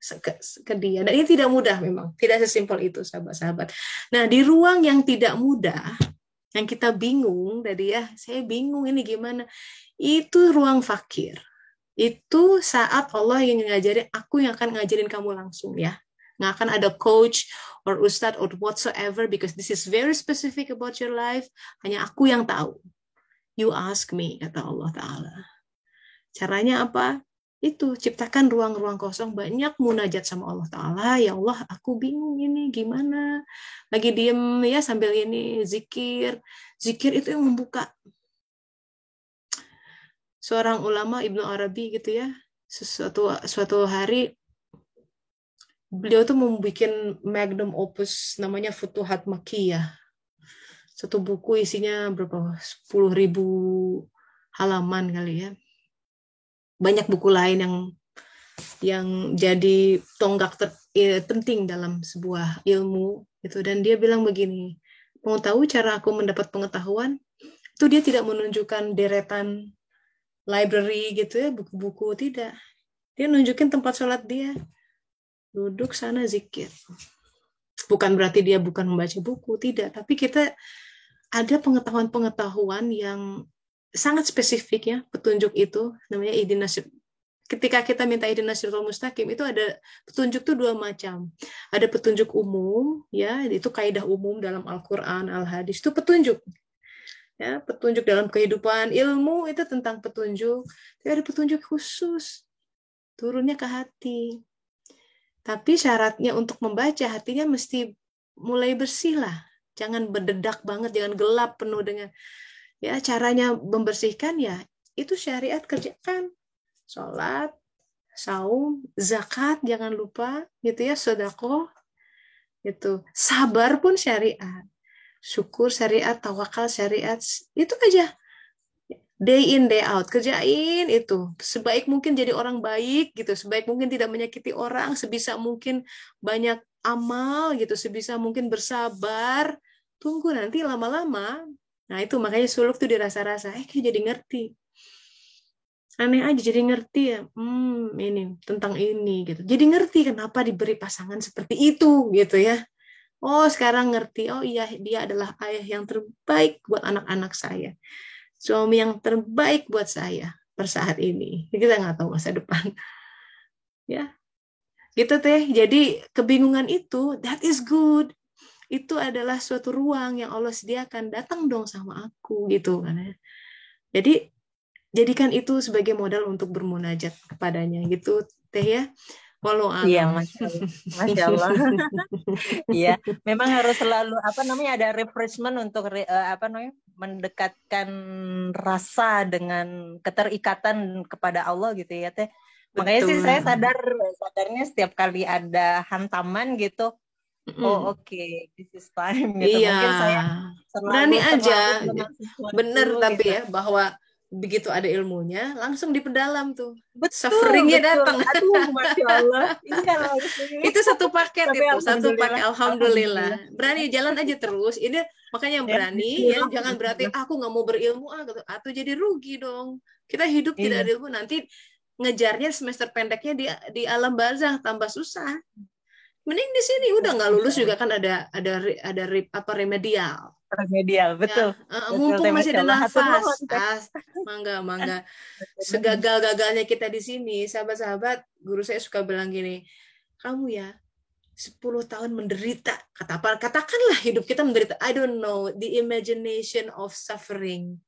ke dia. Dan ini tidak mudah memang, tidak sesimpel itu, sahabat-sahabat. Nah, di ruang yang tidak mudah, yang kita bingung, tadi ya, saya bingung ini gimana, itu ruang fakir. Itu saat Allah yang ngajarin, aku yang akan ngajarin kamu langsung ya. Nggak akan ada coach or ustadz or whatsoever, because this is very specific about your life. Hanya aku yang tahu. You ask me, kata Allah Ta'ala. Caranya apa? Itu, ciptakan ruang-ruang kosong, banyak munajat sama Allah Ta'ala. Ya Allah, aku bingung ini, gimana? Lagi diem ya, sambil ini, zikir. Zikir itu yang membuka. Seorang ulama Ibnu Arabi gitu ya, suatu hari beliau tuh membuat magnum opus namanya Futuhat Makkiyah. Satu buku isinya berapa? 10.000 halaman kali ya. Banyak buku lain yang jadi tonggak penting dalam sebuah ilmu itu. Dan dia bilang begini, mau tahu cara aku mendapat pengetahuan? Itu dia tidak menunjukkan deretan library gitu ya, buku-buku, tidak. Dia nunjukin tempat sholat dia. Duduk sana zikir. Bukan berarti dia bukan membaca buku, tidak. Tapi kita ada pengetahuan-pengetahuan yang sangat spesifik ya, petunjuk itu, namanya ihdinas. Ketika kita minta ihdinas siratal mustaqim, itu ada petunjuk tuh dua macam. Ada petunjuk umum, ya, itu kaidah umum dalam Al-Quran, Al-Hadis, itu petunjuk. Ya, petunjuk dalam kehidupan, ilmu itu tentang petunjuk. Tapi ada petunjuk khusus, turunnya ke hati. Tapi syaratnya untuk membaca, hatinya mesti mulai bersih lah. Jangan berdedak banget, jangan gelap penuh dengan, ya, caranya membersihkan ya, itu syariat kerjakan. Sholat, saum, zakat, jangan lupa, gitu ya, sedekah, gitu. Sabar pun syariat. Syukur syariat, tawakal syariat, itu aja. Day in, day out, kerjain itu. Sebaik mungkin jadi orang baik, gitu. Sebaik mungkin tidak menyakiti orang, sebisa mungkin banyak amal, gitu. Sebisa mungkin bersabar. Tunggu nanti lama-lama. Nah itu makanya suluk tuh dirasa-rasa, kayak jadi ngerti. Aneh aja jadi ngerti ya, ini tentang ini, gitu. Jadi ngerti kenapa diberi pasangan seperti itu, gitu ya. Oh, sekarang ngerti. Oh iya, dia adalah ayah yang terbaik buat anak-anak saya. Suami yang terbaik buat saya per saat ini. Kita nggak tahu masa depan. Ya, gitu teh. Jadi kebingungan itu, that is good. Itu adalah suatu ruang yang Allah sediakan. Datang dong sama aku, gitu kan ya. Jadi jadikan itu sebagai modal untuk bermunajat kepadanya, gitu teh ya. Walau alam. Iya, Masya Allah. Iya, memang harus selalu ada refreshment untuk mendekatkan rasa dengan keterikatan kepada Allah gitu ya teh. Makanya sih saya sadarnya setiap kali ada hantaman gitu. Oh oke, this is time gitu. Iya. Mungkin saya berani aja. Bener dulu, tapi gitu. Ya bahwa begitu ada ilmunya langsung diperdalam tuh. Betul, sufferingnya datang. Aduh, Masya Allah. Iya, itu satu paket. Tapi itu satu paket. Alhamdulillah. Berani jalan aja terus. Ini makanya berani ya, jangan berarti aku nggak mau berilmu gitu. Atau jadi rugi dong. Kita hidup tidak ada ilmu, nanti ngejarnya semester pendeknya di alam barzah tambah susah. Mending di sini udah nggak lulus juga kan ada remedial. Remedial, betul. Ya, mumpung masih ada nafas. Mangga. Segagal-gagalnya kita di sini, sahabat-sahabat, guru saya suka bilang gini, kamu ya 10 tahun menderita, katakanlah hidup kita menderita. I don't know, the imagination of suffering.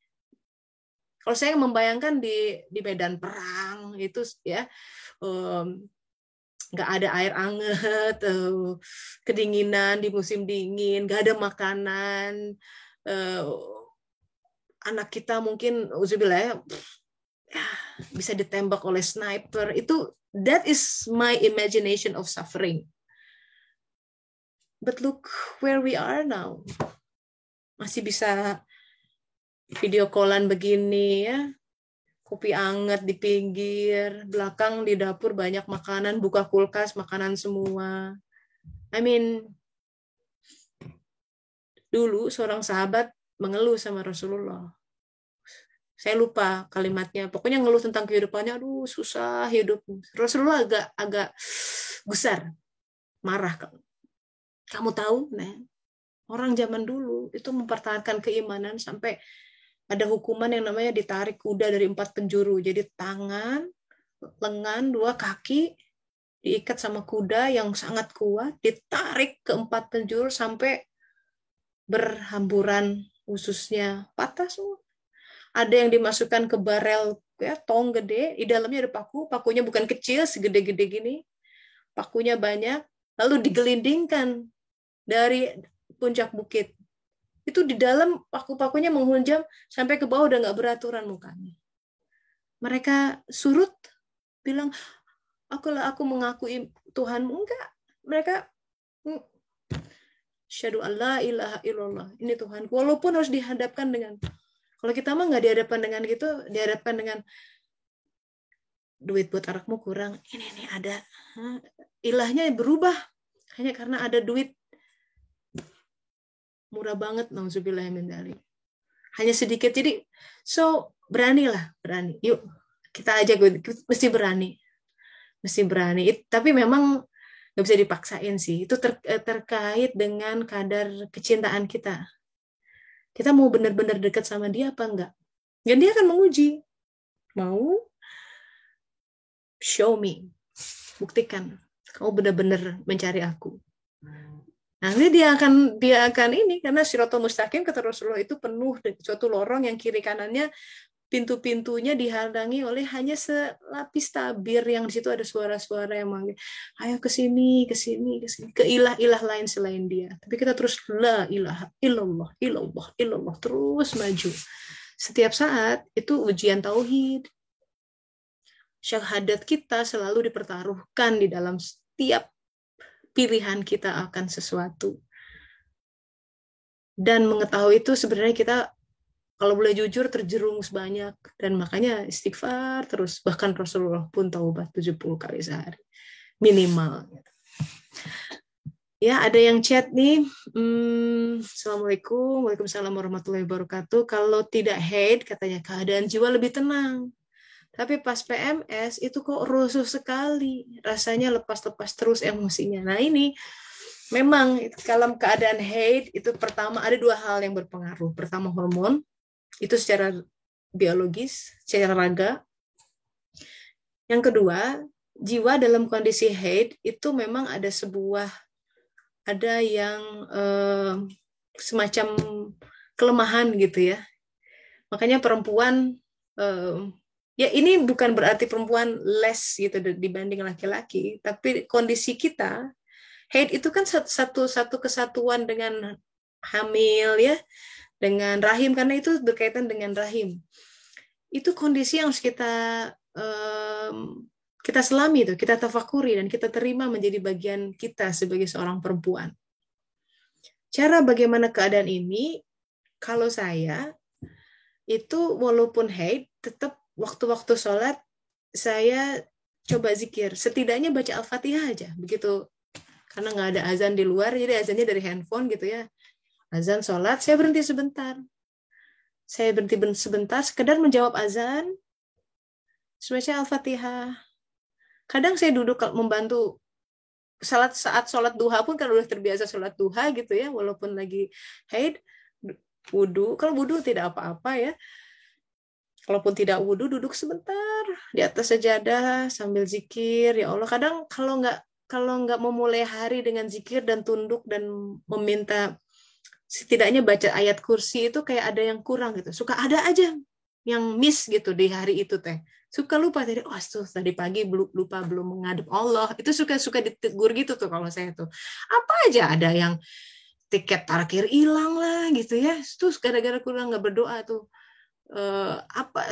Kalau saya membayangkan di medan perang itu ya, nggak ada air anget, kedinginan di musim dingin, nggak ada makanan, anak kita mungkin uzubillah ya, bisa ditembak oleh sniper. That is my imagination of suffering. But look where we are now. Masih bisa video callan begini ya. Kopi anget di pinggir, belakang di dapur banyak makanan, buka kulkas, makanan semua. I mean, dulu seorang sahabat mengeluh sama Rasulullah. Saya lupa kalimatnya. Pokoknya ngeluh tentang kehidupannya, aduh susah hidup. Rasulullah agak gusar, marah. Kamu tahu, nah, orang zaman dulu itu mempertahankan keimanan sampai ada hukuman yang namanya ditarik kuda dari 4 penjuru. Jadi tangan, lengan, 2 kaki diikat sama kuda yang sangat kuat, ditarik ke 4 penjuru sampai berhamburan ususnya patah semua. Ada yang dimasukkan ke barel ya, tong gede, di dalamnya ada paku, pakunya bukan kecil, segede-gede gini, pakunya banyak, lalu digelindingkan dari puncak bukit. Itu di dalam paku-pakunya menghunjam sampai ke bawah, udah nggak beraturan mukanya. Mereka surut, bilang, aku mengakui Tuhanmu. Enggak. Mereka, syahadu alla ilaha illallah, ini Tuhanku. Walaupun harus dihadapkan dengan, kalau kita mah nggak dihadapkan dengan gitu, dihadapkan dengan duit buat anakmu kurang, ini ada. Ilahnya berubah hanya karena ada duit. Murah banget, nauzubillah min dzalik. Hanya sedikit. Jadi, berani. Yuk, kita aja, mesti berani. Tapi memang nggak bisa dipaksain sih. Itu terkait dengan kadar kecintaan kita. Kita mau benar-benar dekat sama dia apa enggak? Dan dia akan menguji. Mau? Show me. Buktikan. Kamu benar-benar mencari aku. Nanti dia akan ini, karena Shirathul Mustaqim kata Rasulullah itu penuh dengan suatu lorong yang kiri kanannya pintu-pintunya dihalangi oleh hanya selapis tabir yang di situ ada suara-suara yang manggil, ayo ke sini, ke ilah-ilah lain selain dia. Tapi kita terus la ilaha illallah terus maju. Setiap saat itu ujian tauhid. Syahadat kita selalu dipertaruhkan di dalam setiap pilihan kita akan sesuatu. Dan mengetahui itu sebenarnya kita, kalau boleh jujur, terjerumus banyak. Dan makanya istighfar terus. Bahkan Rasulullah pun taubat 70 kali sehari. Minimal. Ya, ada yang chat nih. Assalamualaikum. Waalaikumsalam warahmatullahi wabarakatuh. Kalau tidak haid, katanya keadaan jiwa lebih tenang. Tapi pas PMS itu kok rusuh sekali. Rasanya lepas-lepas terus emosinya. Nah ini memang dalam keadaan haid itu pertama ada 2 hal yang berpengaruh. Pertama hormon, itu secara biologis, secara raga. Yang kedua, jiwa dalam kondisi haid itu memang ada yang semacam kelemahan gitu ya. Makanya perempuan ya ini bukan berarti perempuan less gitu dibanding laki-laki, tapi kondisi kita haid itu kan satu kesatuan dengan hamil ya, dengan rahim, karena itu berkaitan dengan rahim. Itu kondisi yang harus kita selami itu, kita tafakuri dan kita terima menjadi bagian kita sebagai seorang perempuan. Cara bagaimana keadaan ini? Kalau saya itu walaupun haid tetap waktu-waktu sholat, saya coba zikir. Setidaknya baca Al-Fatihah aja. Begitu. Karena nggak ada azan di luar, jadi azannya dari handphone gitu ya. Azan sholat, saya berhenti sebentar. Sekedar menjawab azan. baca Al-Fatihah. Kadang saya duduk membantu saat sholat duha pun, kan udah terbiasa sholat duha gitu ya, walaupun lagi haid, wudu. Kalau wudu tidak apa-apa ya. Kalaupun tidak wudu, duduk sebentar di atas sajadah sambil zikir. Ya Allah, kadang kalau nggak memulai hari dengan zikir dan tunduk dan meminta setidaknya baca ayat kursi, itu kayak ada yang kurang gitu. Suka ada aja yang miss gitu di hari itu teh. Suka lupa tadi, tadi pagi lupa belum menghadap Allah. Itu suka ditegur gitu tuh kalau saya tuh. Apa aja ada yang tiket parkir hilang lah gitu ya. Terus gara-gara kurang nggak berdoa tuh.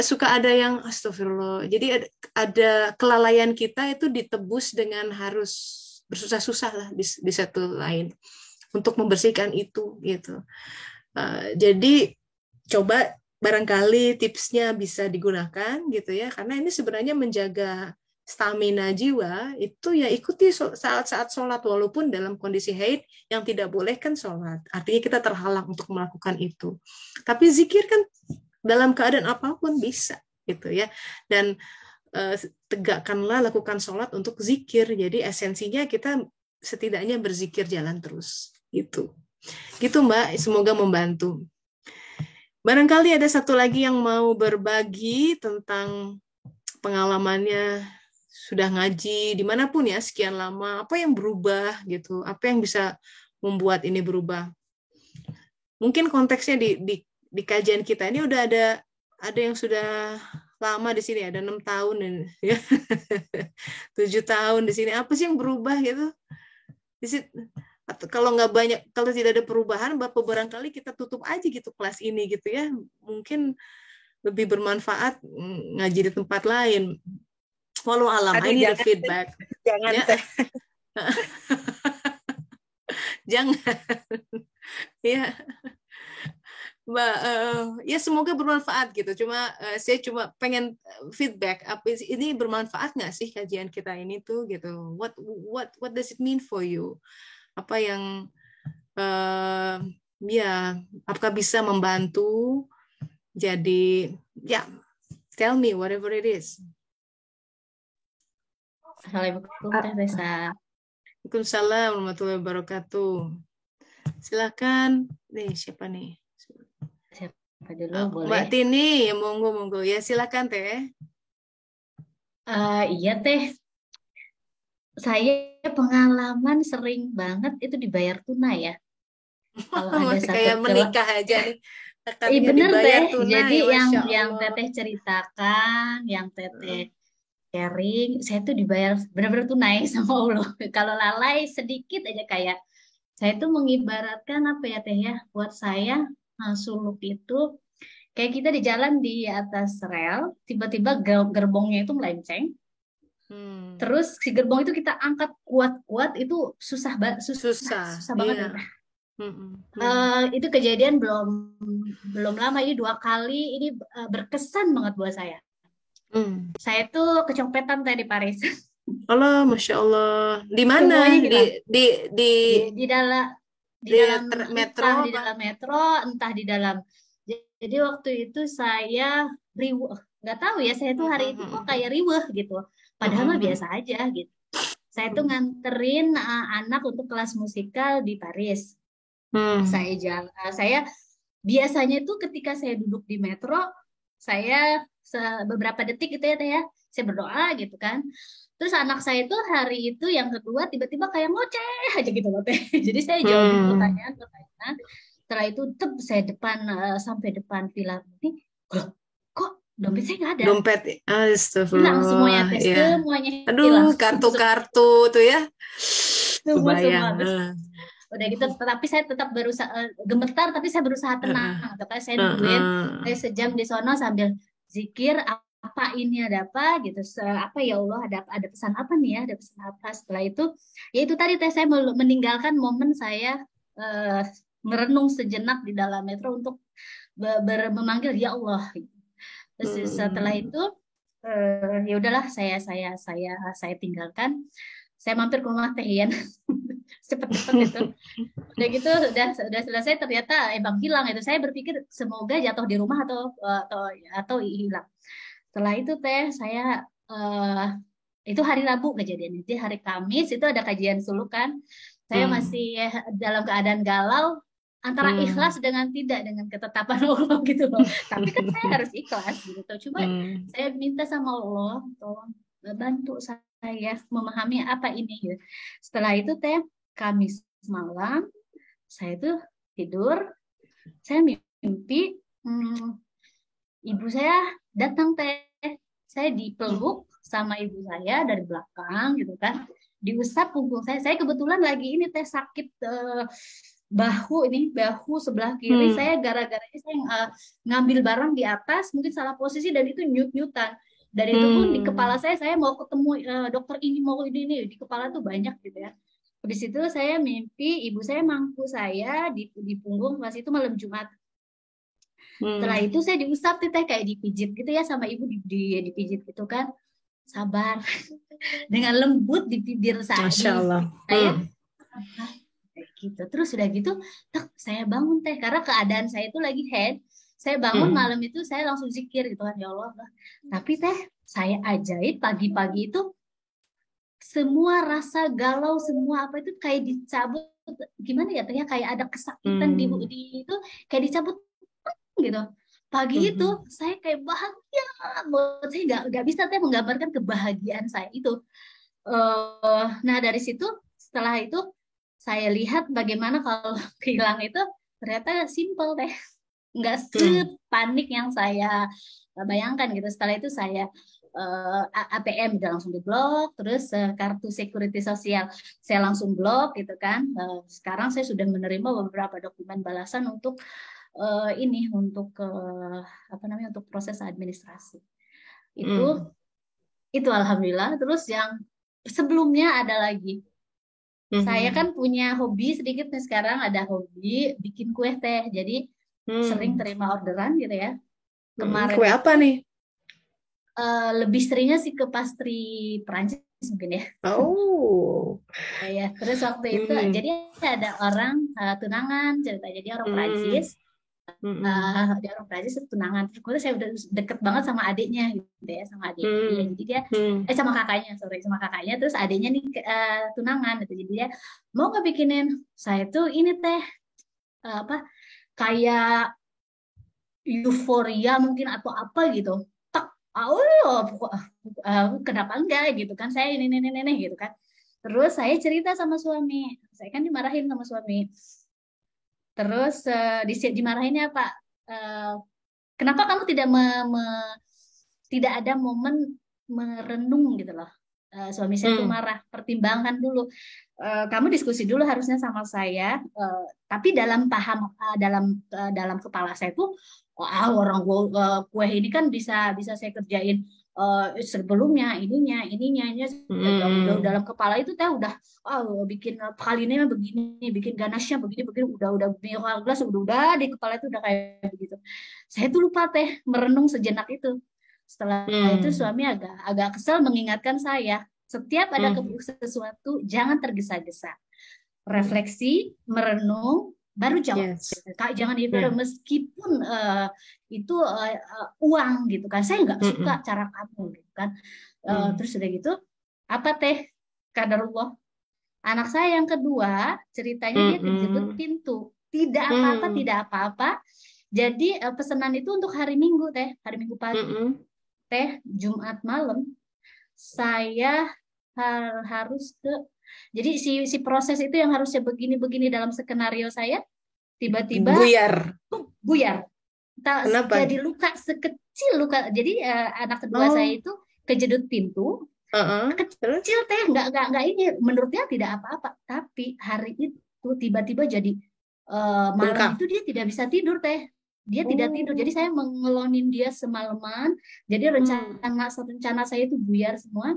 Suka ada yang astagfirullah. Jadi ada kelalaian kita itu ditebus dengan harus bersusah-susah lah di satu lain untuk membersihkan itu gitu. Jadi coba barangkali tipsnya bisa digunakan gitu ya, karena ini sebenarnya menjaga stamina jiwa itu ya, ikuti saat-saat sholat walaupun dalam kondisi haid yang tidak boleh kan sholat, artinya kita terhalang untuk melakukan itu. Tapi zikir kan dalam keadaan apapun bisa gitu ya, dan tegakkanlah lakukan sholat untuk zikir. Jadi esensinya kita setidaknya berzikir jalan terus gitu Mbak, semoga membantu. Barangkali ada satu lagi yang mau berbagi tentang pengalamannya sudah ngaji dimanapun ya sekian lama, apa yang berubah gitu, apa yang bisa membuat ini berubah. Mungkin konteksnya di kajian kita ini udah ada yang sudah lama di sini, ada 6 tahun ya. 7 tahun di sini. Apa sih yang berubah gitu? Atau kalau nggak banyak, kalau tidak ada perubahan, Bapak barangkali kita tutup aja gitu kelas ini gitu ya. Mungkin lebih bermanfaat ngaji di tempat lain. Walau alam, ini ada feedback. Jangan ya. Jangan. Ya. Mbak, ya semoga bermanfaat gitu. Saya cuma pengen feedback. Ini bermanfaat nggak sih kajian kita ini tuh gitu? What does it mean for you? Apa yang apakah bisa membantu? Jadi tell me whatever it is. Assalamualaikum Teh Tessa. Waalaikumsalam warahmatullahi wabarakatuh. Silakan. Nih siapa nih? Siapa dulu boleh? Mbak Tini, monggo ya, silakan Teh. Iya Teh. Saya pengalaman sering banget itu dibayar tunai ya. Kalau ada satu kayak menikah aja nih. Bener Teh. Jadi yang Teteh ceritakan, yang Teteh sharing, saya tuh dibayar benar-benar tunai sama Allah. Kalau lalai sedikit aja, kayak saya tuh mengibaratkan apa ya Teh ya, buat saya suluk itu kayak kita di jalan di atas rel, tiba-tiba gerbongnya itu melenceng. Terus si gerbong itu kita angkat kuat-kuat, itu susah banget ya. Itu kejadian belum lama, ini 2 kali, ini berkesan banget buat saya. Saya tuh kecopetan tadi di Paris. Allah, masya Allah. Di mana? Di dalam metro, entah di dalam. Jadi waktu itu saya riweh, nggak tahu ya, saya tuh hari itu kok kayak riweh gitu. Padahal mah biasa aja gitu. Saya tuh nganterin anak untuk kelas musikal di Paris. Saya biasanya tuh ketika saya duduk di metro, saya beberapa detik gitu ya Teh ya, saya berdoa gitu kan. Terus anak saya tuh hari itu yang kedua tiba-tiba kayak ngoceh aja gitu loh Teh. Jadi saya jawabin pertanyaan. Setelah itu saya sampai depan villa ini, kok dompet saya nggak ada. Dompet, astagfirullah. Hilang semuanya Teh, semuanya hilang. Aduh, kartu-kartu tuh ya. Semua. Udah gitu, tapi saya tetap berusaha gemetar, tapi saya berusaha tenang. Pokoknya saya nungguin, saya sejam di sono sambil zikir, apa ini ada apa gitu, apa ya Allah, ada pesan apa nih ya, ada pesan apa. Setelah itu, ya itu tadi Teh, saya meninggalkan momen saya merenung sejenak di dalam metro untuk memanggil ya Allah. Terus setelah itu ya udahlah, saya tinggalkan. Saya mampir ke rumah Teh Ian cepet-cepet gitu. Udah gitu udah selesai, ternyata emang hilang itu. Saya berpikir semoga jatuh di rumah atau hilang. Setelah itu teh saya itu hari Rabu kejadian. Jadi hari Kamis itu ada kajian suluk kan. Saya masih dalam keadaan galau antara ikhlas dengan tidak, dengan ketetapan Allah gitu loh. Tapi kan saya harus ikhlas gitu. Cuma saya minta sama Allah, tolong bantu saya memahami apa ini gitu. Setelah itu teh Kamis malam saya tuh tidur, saya mimpi ibu saya datang teh. Saya dipeluk sama ibu saya dari belakang gitu kan, diusap punggung saya. Saya kebetulan lagi ini teh sakit bahu sebelah kiri. Saya gara-gara saya ngambil barang di atas, mungkin salah posisi dan itu nyut-nyutan. Dan itu pun di kepala saya mau ketemu dokter ini, mau ini di kepala tuh banyak gitu ya. Habis itu saya mimpi ibu saya mangku saya di punggung, pas itu malam Jumat. Setelah itu saya diusap teh kayak dipijit gitu ya sama ibu, dipijit gitu kan. Sabar. Dengan lembut di bibir saya. Masya Allah. Saya gitu. Terus udah gitu, saya bangun teh karena keadaan saya itu lagi head. Saya bangun malam itu saya langsung zikir gitu kan, ya Allah. Tapi teh saya ajaib pagi-pagi itu semua rasa galau, semua apa itu kayak dicabut, gimana ya teh ya, kayak ada kesakitan di itu kayak dicabut gitu. Pagi itu saya kayak bahagia, saya nggak bisa teh menggambarkan kebahagiaan saya itu. Nah dari situ, setelah itu saya lihat bagaimana kalau hilang itu ternyata simple teh, nggak sepanik yang saya bayangkan gitu. Setelah itu saya ATM udah langsung diblok, terus kartu security sosial saya langsung blok gitu kan. Sekarang saya sudah menerima beberapa dokumen balasan untuk untuk untuk proses administrasi itu alhamdulillah. Terus yang sebelumnya ada lagi, saya kan punya hobi sedikit nih sekarang, ada hobi bikin kue teh, jadi sering terima orderan gitu ya. Kemarin kue apa nih? Lebih seringnya sih ke pastry Prancis mungkin ya. Ya, terus waktu itu jadi ada orang tunangan cerita, jadi orang Prancis. Dia orang Prancis tunangan. Terus saya udah deket banget sama adiknya gitu ya, sama adiknya. Jadi dia sama kakaknya. Terus adiknya nih tunangan gitu. Jadi dia mau nggak bikinin saya tuh ini teh kayak euforia mungkin atau apa gitu. Kenapa enggak gitu kan, saya ini gitu kan. Terus saya cerita sama suami, saya kan dimarahin sama suami. Terus dimarahinnya Pak, kenapa kamu tidak ada momen merenung gitu loh. Suami saya tuh marah, pertimbangkan dulu. Kamu diskusi dulu harusnya sama saya, tapi dalam dalam kepala saya tuh, orang kue ini kan bisa saya kerjain sebelumnya ininya dalam kepala itu teh udah bikin pralinnya begini, bikin ganasnya begini udah gelas udah di kepala itu udah kayak begitu. Saya tuh lupa teh merenung sejenak itu. Setelah itu suami agak kesel mengingatkan saya, setiap ada sesuatu jangan tergesa-gesa, refleksi, merenung, baru jawab. Jangan meskipun itu uang gitu kan, saya nggak suka cara kamu gitu kan. Terus udah gitu apa teh qadarullah, anak saya yang kedua ceritanya dia kejebak pintu, tidak apa-apa. Jadi pesanan itu untuk hari Minggu pagi. Teh Jumat malam saya harus jadi si proses itu yang harusnya begini dalam skenario saya tiba-tiba buyar. Jadi luka sekecil luka. Jadi anak kedua saya itu kejedut pintu. Kecil teh nggak ini, menurut dia tidak apa-apa, tapi hari itu tiba-tiba jadi malam itu dia tidak bisa tidur teh. Dia tidak tidur, jadi saya mengelonin dia semalaman. Jadi rencana saya itu buyar semua.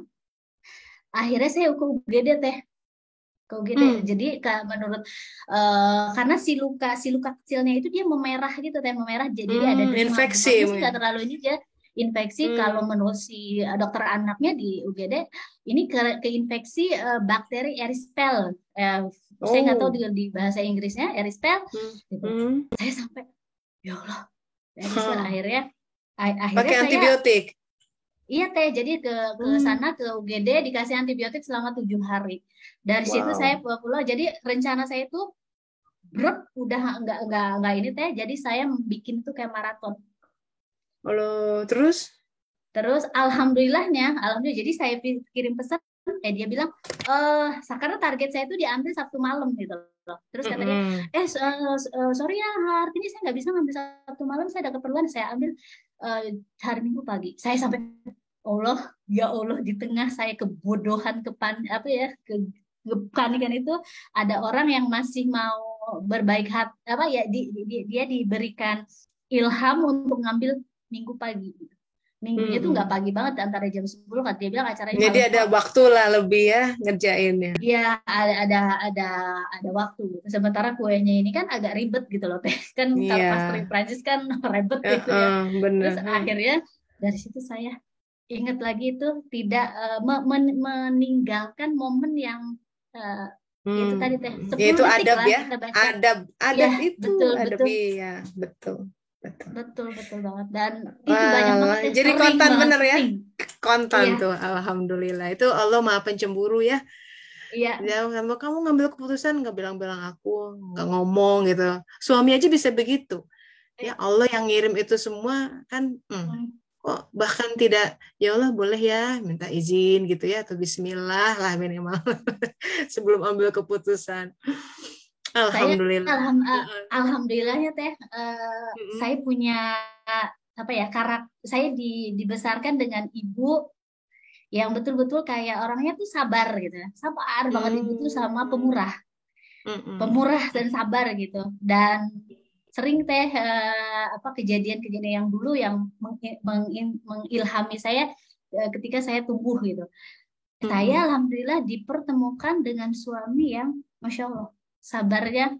Akhirnya saya ke UGD teh, Jadi menurut karena si luka kecilnya itu dia memerah gitu teh, jadi dia ada infeksi. Nggak terlalu ini dia infeksi. Kalau menurut si dokter anaknya di UGD ini keinfeksi bakteri Erispeol. Saya nggak tahu di bahasa Inggrisnya Erispeol. Gitu. Saya sampai ya Allah, akhirnya pakai antibiotik. Iya teh, jadi ke sana ke UGD dikasih antibiotik selama 7 hari. Dari situ saya pulang. Jadi rencana saya itu udah nggak ini teh. Jadi saya bikin tuh kayak maraton. Kalau terus alhamdulillah jadi saya kirim pesan, dia bilang karena target saya itu diambil Sabtu malam gitu loh. Terus kata dia, sorry ya, hari ini saya nggak bisa ngambil Sabtu malam, saya ada keperluan, saya ambil hari Minggu pagi. Saya sampai ya Allah, di tengah saya kebodohan, kepanikan itu ada orang yang masih mau berbaik hati, dia diberikan ilham untuk ngambil Minggu pagi. Minggunya tuh nggak pagi banget, antara jam 10 kan dia bilang acaranya. Jadi ada waktu lah lebih ya ngerjainnya. Iya, ada waktu. Sementara kuenya ini kan agak ribet gitu loh teh. Kan kalau pastry Prancis kan ribet gitu ya. Bener. Terus akhirnya dari situ saya ingat lagi itu tidak meninggalkan momen yang itu tadi teh. 10 itu detik adab lah ya. kita baca. Adab ya, itu. Betul. Betul banget. Dan itu banyak banget ya. Jadi kontan bener ya. Kontan iya. tuh, alhamdulillah. Itu Allah Maha Pencemburu ya. Iya. Ya, kamu ngambil keputusan nggak bilang-bilang aku, nggak ngomong gitu. Suami aja bisa begitu. Ya Allah yang ngirim itu semua kan. Kok bahkan tidak, ya Allah boleh ya minta izin gitu ya, atau bismillah lah minimal sebelum ambil keputusan. Alhamdulillah. Alhamdulillahnya teh, saya punya saya dibesarkan dengan ibu yang betul-betul kayak orangnya tuh sabar gitu, sabar banget. Ibu tuh sama pemurah dan sabar gitu. Dan sering teh kejadian-kejadian yang dulu yang mengilhami saya ketika saya tumbuh gitu. Saya alhamdulillah dipertemukan dengan suami yang masya Allah sabarnya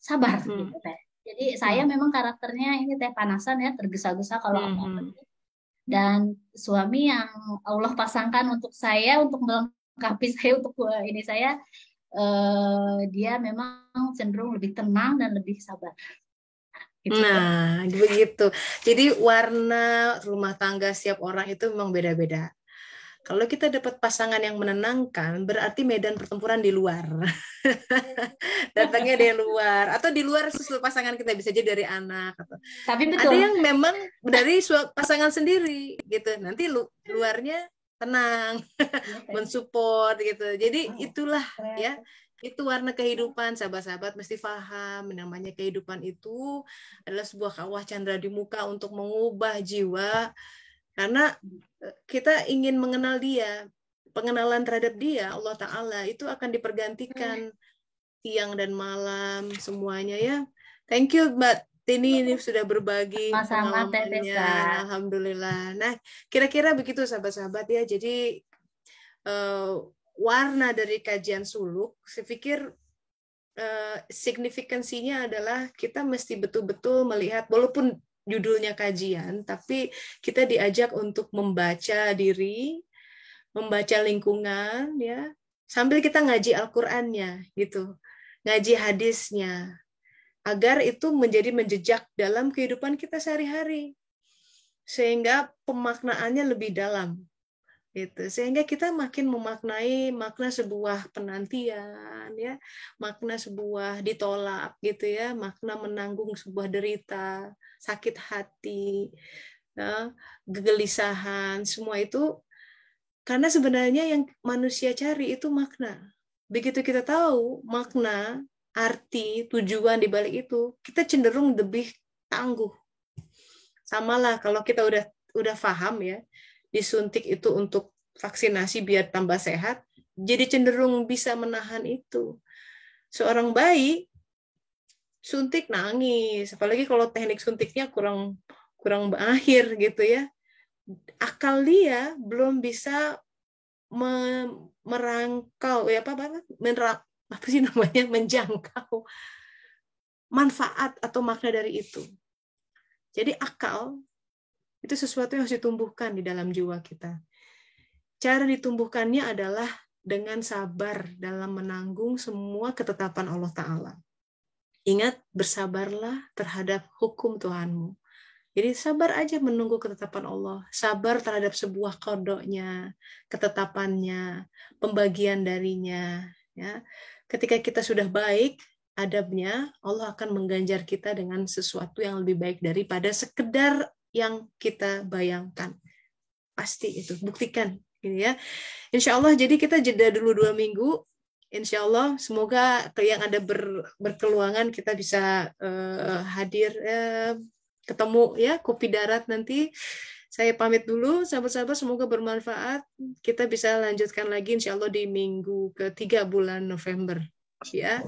sabar gitu teh. Jadi saya memang karakternya ini teh panasan ya, tergesa-gesa kalau apa-apa. Dan suami yang Allah pasangkan untuk saya, untuk melengkapi saya, untuk ini saya, dia memang cenderung lebih tenang dan lebih sabar. Gitu. Nah, begitu. Jadi warna rumah tangga setiap orang itu memang beda-beda. Kalau kita dapat pasangan yang menenangkan, berarti medan pertempuran di luar. Datangnya dari luar, atau di luar sesuatu pasangan kita, bisa jadi dari anak. Atau tapi betul. Ada yang memang dari pasangan sendiri, gitu. Nanti luarnya tenang, mensupport gitu. Jadi itulah ya. Itu warna kehidupan. Sahabat-sahabat mesti paham, namanya kehidupan itu adalah sebuah kawah candra di muka untuk mengubah jiwa. Karena kita ingin mengenal dia, pengenalan terhadap dia, Allah Ta'ala, itu akan dipergantikan siang dan malam, semuanya ya. Thank you, Mbak Tini, ini sudah berbagi pengalamannya. Alhamdulillah. Nah, kira-kira begitu sahabat-sahabat ya. Jadi, warna dari kajian suluk, saya pikir signifikansinya adalah kita mesti betul-betul melihat, walaupun judulnya kajian, tapi kita diajak untuk membaca diri, membaca lingkungan, ya, sambil kita ngaji Al-Qur'annya, gitu, ngaji hadisnya, agar itu menjadi menjejak dalam kehidupan kita sehari-hari, sehingga pemaknaannya lebih dalam, gitu, sehingga kita makin memaknai makna sebuah penantian, ya, makna sebuah ditolak, gitu ya, makna menanggung sebuah derita, sakit hati, ya, kegelisahan, semua itu karena sebenarnya yang manusia cari itu makna. Begitu kita tahu makna, arti, tujuan di balik itu, kita cenderung lebih tangguh. Samalah kalau kita udah paham ya, disuntik itu untuk vaksinasi biar tambah sehat, jadi cenderung bisa menahan itu. Seorang bayi suntik nangis, apalagi kalau teknik suntiknya kurang akhir gitu ya. Akal dia belum bisa merangkau ya menjangkau manfaat atau makna dari itu. Jadi akal itu sesuatu yang harus ditumbuhkan di dalam jiwa kita. Cara ditumbuhkannya adalah dengan sabar dalam menanggung semua ketetapan Allah Ta'ala. Ingat, bersabarlah terhadap hukum Tuhanmu. Jadi sabar aja menunggu ketetapan Allah, sabar terhadap sebuah qadanya, ketetapannya, pembagian darinya. Ya, ketika kita sudah baik adabnya, Allah akan mengganjar kita dengan sesuatu yang lebih baik daripada sekedar yang kita bayangkan. Pasti itu, buktikan, gitu ya. Insya Allah, jadi kita jeda dulu 2 minggu. Insya Allah, semoga yang ada berkeluangan kita bisa hadir, ketemu ya, Kopi Darat nanti. Saya pamit dulu, sahabat-sahabat, semoga bermanfaat. Kita bisa lanjutkan lagi insya Allah di minggu ke-3 bulan November. Ya,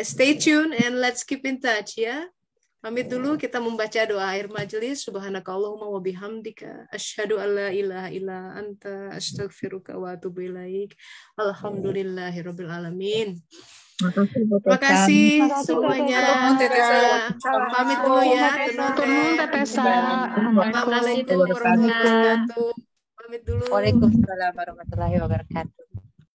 stay tune and let's keep in touch ya. Pamit dulu, kita membaca doa akhir majelis. Subhanakallahumma wa bihamdika asyhadu an la ilaha illa anta astaghfiruka wa atubu ilaik. Alhamdulillahirabbil alamin. Terima kasih semuanya. Pamit dulu ya. Assalamualaikum warahmatullahi wabarakatuh. Pamit dulu. Waalaikumsalam warahmatullahi wabarakatuh.